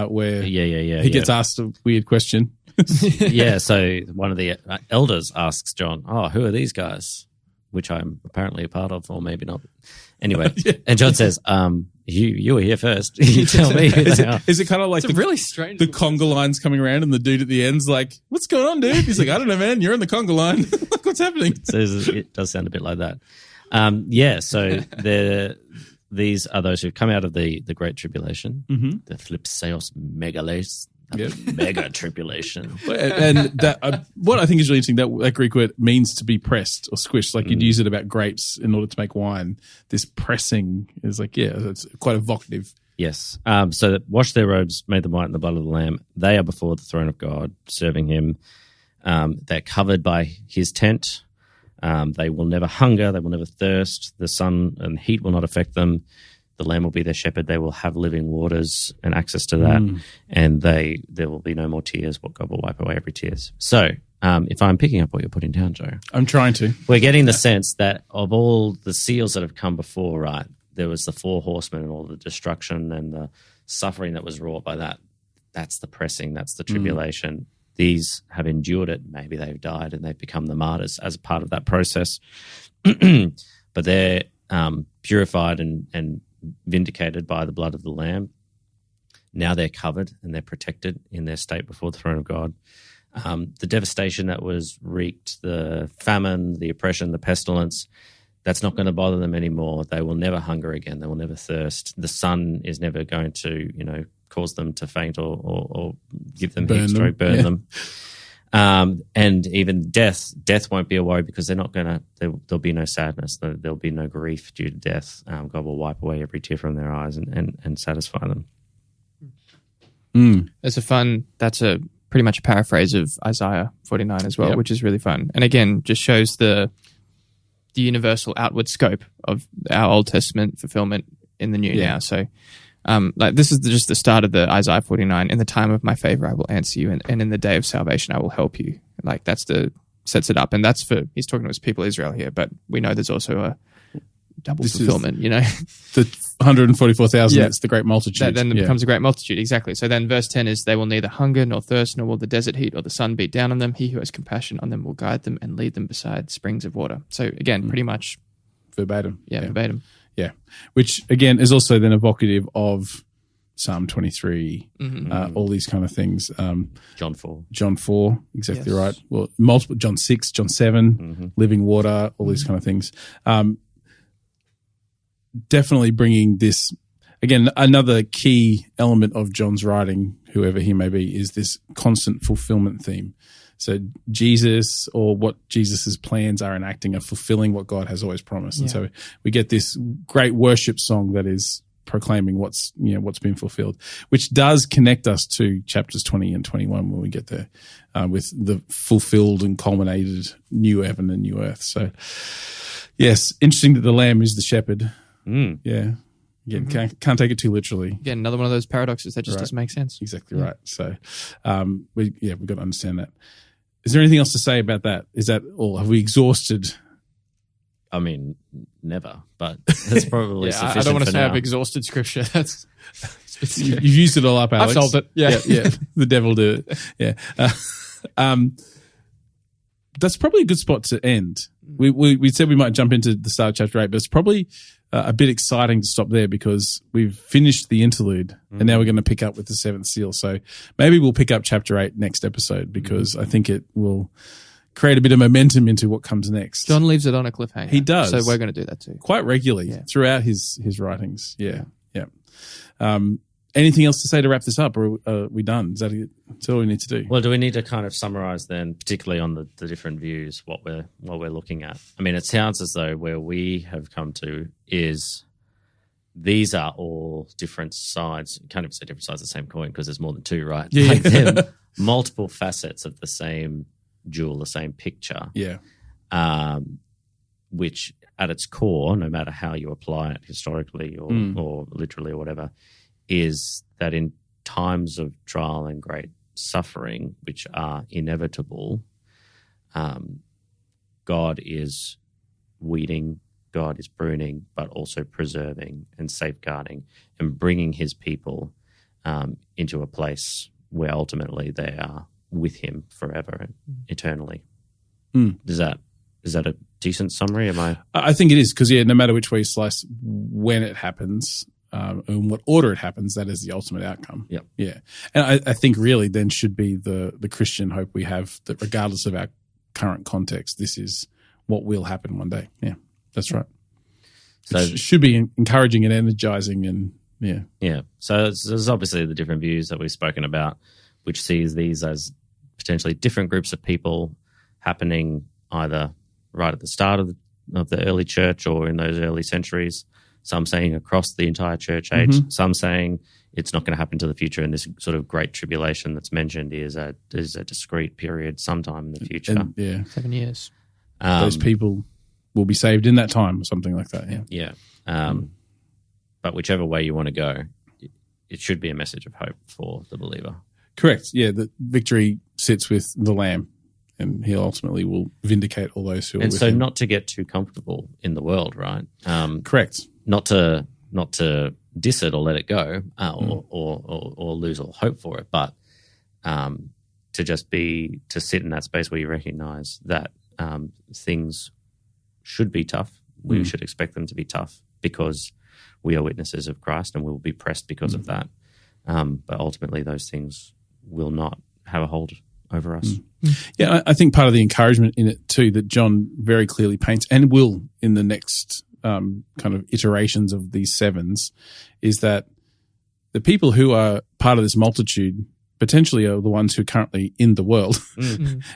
[SPEAKER 1] where he gets asked a weird question.
[SPEAKER 3] Yeah, so one of the elders asks John, who are these guys? Which I'm apparently a part of, or maybe not. Anyway, and John says, you were here first. You tell me who they are.
[SPEAKER 1] Is it kind of like
[SPEAKER 2] really strange
[SPEAKER 1] the conga line's coming around and the dude at the end's like, what's going on, dude? He's like, I don't know, man. You're on the conga line. Like, what's happening?
[SPEAKER 3] So it does sound a bit like that. So these are those who've come out of the Great Tribulation, the Thlipseos Megales, mega tribulation.
[SPEAKER 1] And that what I think is really interesting, that Greek word means to be pressed or squished. Like you'd use it about grapes in order to make wine. This pressing is like, it's quite evocative.
[SPEAKER 3] Yes. So that wash their robes, made them white in the blood of the Lamb. They are before the throne of God, serving him. They're covered by his tent. They will never hunger. They will never thirst. The sun and heat will not affect them. The Lamb will be their shepherd. They will have living waters and access to that. And there will be no more tears. What God will wipe away every tears. So if I'm picking up what you're putting down, Joe.
[SPEAKER 1] I'm trying to.
[SPEAKER 3] We're getting the sense that of all the seals that have come before, right, there was the Four Horsemen and all the destruction and the suffering that was wrought by that. That's the pressing. That's the tribulation. These have endured it. Maybe they've died and they've become the martyrs as a part of that process. But they're purified and vindicated by the blood of the Lamb. Now they're covered and they're protected in their state before the throne of God. The devastation that was wreaked, the famine, the oppression, the pestilence, that's not going to bother them anymore. They will never hunger again. They will never thirst. The sun is never going to, cause them to faint or give them heat stroke, burn them. And even death won't be a worry because they're not going to, there'll be no sadness. There'll be no grief due to death. God will wipe away every tear from their eyes and satisfy them.
[SPEAKER 2] That's a pretty much a paraphrase of Isaiah 49 as well, which is really fun. And again, just shows the universal outward scope of our Old Testament fulfillment in the new now. So, this is just the start of the Isaiah 49. In the time of my favor, I will answer you, and in the day of salvation, I will help you. Like sets it up, and that's he's talking to his people Israel here, but we know there's also a double fulfillment.
[SPEAKER 1] The 144,000. It's the great multitude.
[SPEAKER 2] That then becomes a great multitude. Exactly. So then, verse 10 is they will neither hunger nor thirst, nor will the desert heat or the sun beat down on them. He who has compassion on them will guide them and lead them beside springs of water. So again, pretty much
[SPEAKER 1] verbatim.
[SPEAKER 2] Verbatim.
[SPEAKER 1] Yeah, which again is also then evocative of Psalm 23, all these kind of things. John 4, exactly right. Well, multiple, John 6, John 7, living water, all these kind of things. Definitely bringing this, again, another key element of John's writing, whoever he may be, is this constant fulfillment theme. So Jesus, or what Jesus's plans are enacting, are fulfilling what God has always promised. And so we get this great worship song that is proclaiming what's been fulfilled, which does connect us to chapters 20 and 21 when we get there, with the fulfilled and culminated new heaven and new earth. So yes, interesting that the Lamb is the shepherd. Yeah. Again, can't take it too literally.
[SPEAKER 2] Again, another one of those paradoxes that just doesn't make sense.
[SPEAKER 1] Exactly right. So, we've got to understand that. Is there anything else to say about that? Is that all? Have we exhausted?
[SPEAKER 3] I mean, never, but that's probably sufficient.
[SPEAKER 2] I don't want to say
[SPEAKER 3] now.
[SPEAKER 2] I've exhausted scripture. That's
[SPEAKER 1] you've used it all up, Alex.
[SPEAKER 2] I've solved it. Yeah.
[SPEAKER 1] The devil did it. Yeah. That's probably a good spot to end. We said we might jump into the start of chapter 8, but it's probably a bit exciting to stop there because we've finished the interlude and now we're going to pick up with the seventh seal. So maybe we'll pick up chapter 8 next episode because I think it will create a bit of momentum into what comes next.
[SPEAKER 2] John leaves it on a cliffhanger.
[SPEAKER 1] He does.
[SPEAKER 2] So we're going to do that too.
[SPEAKER 1] Quite regularly throughout his writings. Yeah. anything else to say to wrap this up, or are we done? Is that all we need to do?
[SPEAKER 3] Well, do we need to kind of summarize then, particularly on the different views, what we're looking at? I mean, it sounds as though where we have come to is these are all different sides. You can't even say different sides of the same coin because there's more than two, right?
[SPEAKER 1] Yeah.
[SPEAKER 3] Like they're multiple facets of the same jewel, the same picture.
[SPEAKER 1] Yeah.
[SPEAKER 3] Which at its core, no matter how you apply it historically or literally or whatever, is that in times of trial and great suffering, which are inevitable, God is weeding, God is pruning, but also preserving and safeguarding and bringing his people into a place where ultimately they are with him forever and eternally. Is that a decent summary?
[SPEAKER 1] I think it is, because no matter which way you slice, when it happens, in what order it happens, that is the ultimate outcome.
[SPEAKER 3] Yep.
[SPEAKER 1] Yeah. And I think really then should be the Christian hope we have, that regardless of our current context, this is what will happen one day. Yeah, that's right. So it should be encouraging and energizing, and
[SPEAKER 3] yeah. So there's obviously the different views that we've spoken about, which sees these as potentially different groups of people happening either right at the start of the early church or in those early centuries. Some saying across the entire church age. Some saying it's not going to happen to the future, and this sort of great tribulation that's mentioned is a discrete period sometime in the future.
[SPEAKER 2] 7 years.
[SPEAKER 1] Those people will be saved in that time, or something like that.
[SPEAKER 3] Yeah. But whichever way you want to go, it should be a message of hope for the believer.
[SPEAKER 1] Correct. Yeah, the victory sits with the Lamb, and he ultimately will vindicate all those who are with him.
[SPEAKER 3] And so not to get too comfortable in the world, right?
[SPEAKER 1] Correct.
[SPEAKER 3] Not to diss it or let it go or lose all hope for it, but to sit in that space where you recognize that things should be tough. We should expect them to be tough because we are witnesses of Christ, and we will be pressed because of that. But ultimately those things will not have a hold over us.
[SPEAKER 1] Yeah, I think part of the encouragement in it too that John very clearly paints, and will in the next kind of iterations of these sevens, is that the people who are part of this multitude potentially are the ones who are currently in the world.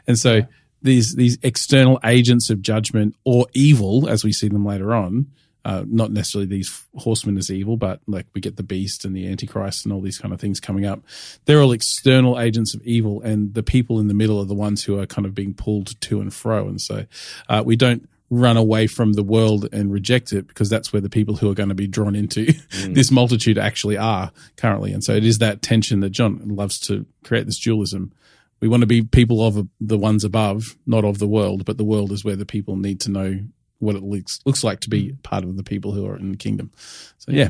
[SPEAKER 1] And so these external agents of judgment or evil, as we see them later on, not necessarily these horsemen as evil, but like we get the beast and the antichrist and all these kind of things coming up. They're all external agents of evil, and the people in the middle are the ones who are kind of being pulled to and fro. And so we don't run away from the world and reject it, because that's where the people who are going to be drawn into this multitude actually are currently. And so it is that tension that John loves to create, this dualism. We want to be people of the ones above, not of the world, but the world is where the people need to know what it looks like to be part of the people who are in the kingdom. So yeah,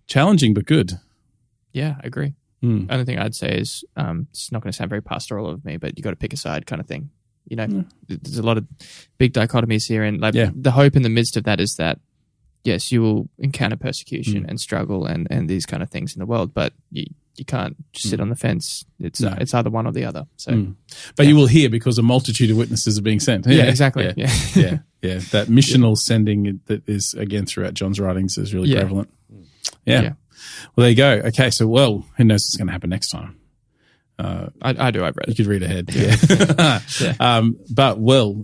[SPEAKER 1] challenging but good.
[SPEAKER 2] Yeah, I agree. Only thing I'd say is it's not going to sound very pastoral of me, but you got to pick a side kind of thing. You know, there's a lot of big dichotomies here, and like the hope in the midst of that is that yes, you will encounter persecution and struggle and these kind of things in the world, but you can't just sit on the fence. It's either one or the other. So,
[SPEAKER 1] but you will hear, because a multitude of witnesses are being sent.
[SPEAKER 2] Yeah, exactly.
[SPEAKER 1] Yeah. That missional sending that is again throughout John's writings is really prevalent. Yeah. Well, there you go. Okay, so who knows what's going to happen next time?
[SPEAKER 2] I do. I've read it.
[SPEAKER 1] You could read ahead. But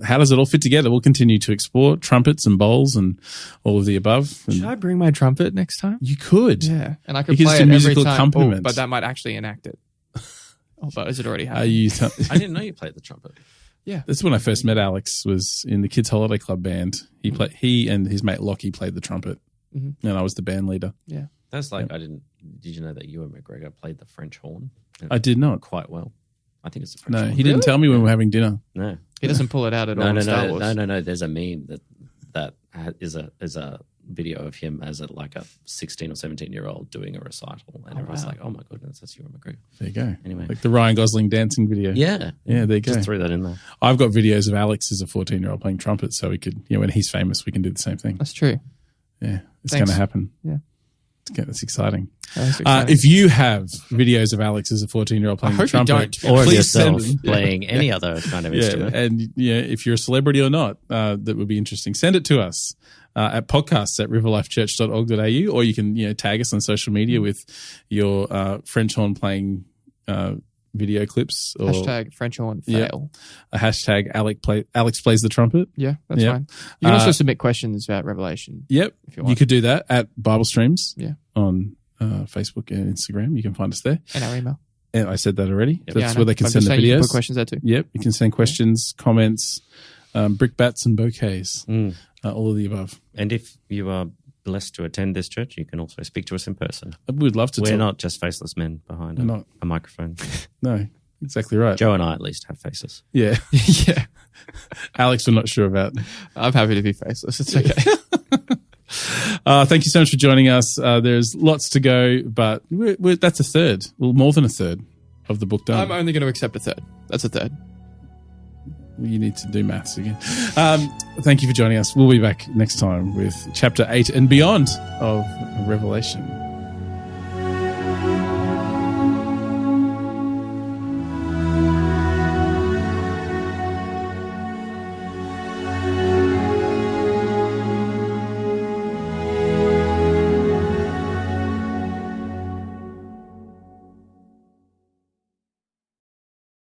[SPEAKER 1] how does it all fit together? We'll continue to explore trumpets and bowls and all of the above.
[SPEAKER 2] Should I bring my trumpet next time?
[SPEAKER 1] You could.
[SPEAKER 2] Yeah, and I could
[SPEAKER 1] play
[SPEAKER 2] it
[SPEAKER 1] every musical
[SPEAKER 2] time.
[SPEAKER 1] accompaniment.
[SPEAKER 2] But that might actually enact it. But is it already happened?
[SPEAKER 3] I didn't know you played the trumpet.
[SPEAKER 2] Yeah,
[SPEAKER 1] that's when I first met Alex. Was in the Kids Holiday Club band. He and his mate Lockie played the trumpet, and I was the band leader.
[SPEAKER 2] Yeah,
[SPEAKER 3] that's like I didn't. Did you know that Ewan McGregor played the French horn?
[SPEAKER 1] I did not.
[SPEAKER 3] Quite well. I think it's the French horn.
[SPEAKER 1] No, he didn't tell me when we were having dinner.
[SPEAKER 3] No,
[SPEAKER 2] he doesn't pull it out at all. In Star Wars.
[SPEAKER 3] No. There's a meme that is a video of him as a 16 or 17-year-old doing a recital, and everyone's like, "Oh my goodness, that's Ewan McGregor."
[SPEAKER 1] There you go.
[SPEAKER 3] Anyway,
[SPEAKER 1] like the Ryan Gosling dancing video.
[SPEAKER 3] Yeah.
[SPEAKER 1] There you go.
[SPEAKER 3] Just threw that in there.
[SPEAKER 1] I've got videos of Alex as a 14-year-old playing trumpet, so we could, when he's famous, we can do the same thing.
[SPEAKER 2] That's true.
[SPEAKER 1] Yeah, it's going to happen.
[SPEAKER 2] Yeah.
[SPEAKER 1] That's exciting.
[SPEAKER 2] Exciting.
[SPEAKER 1] If you have videos of Alex as a 14-year-old playing the trumpet,
[SPEAKER 3] or of yourself playing any other kind of instrument,
[SPEAKER 1] and if you're a celebrity or not, that would be interesting. Send it to us. at podcasts@riverlifechurch.org.au, or you can tag us on social media with your French horn playing video clips. Or,
[SPEAKER 2] Hashtag French horn fail.
[SPEAKER 1] A hashtag Alex plays the trumpet.
[SPEAKER 2] Yeah, that's fine. You can also submit questions about Revelation.
[SPEAKER 1] Yep.
[SPEAKER 2] If you want.
[SPEAKER 1] You could do that at Bible Streams on Facebook and Instagram. You can find us there.
[SPEAKER 2] And our email.
[SPEAKER 1] And I said that already.
[SPEAKER 2] Yep.
[SPEAKER 1] That's where they can send the videos.
[SPEAKER 2] You can put questions there too.
[SPEAKER 1] Yep. You can send questions, comments, brickbats and bouquets. All of the above.
[SPEAKER 3] And if you are blessed to attend this church, you can also speak to us in person.
[SPEAKER 1] We'd love to.
[SPEAKER 3] We're not just faceless men behind a microphone.
[SPEAKER 1] No, exactly right.
[SPEAKER 3] Joe and I at least have faces.
[SPEAKER 1] Yeah.
[SPEAKER 2] Yeah.
[SPEAKER 1] Alex, we're not sure about.
[SPEAKER 2] I'm happy to be faceless. It's okay.
[SPEAKER 1] Thank you so much for joining us. There's lots to go, but that's a third. Well, more than a third of the book done.
[SPEAKER 2] I'm only going to accept a third. That's a third.
[SPEAKER 1] You need to do maths again. Thank you for joining us. We'll be back next time with chapter 8 and beyond of Revelation.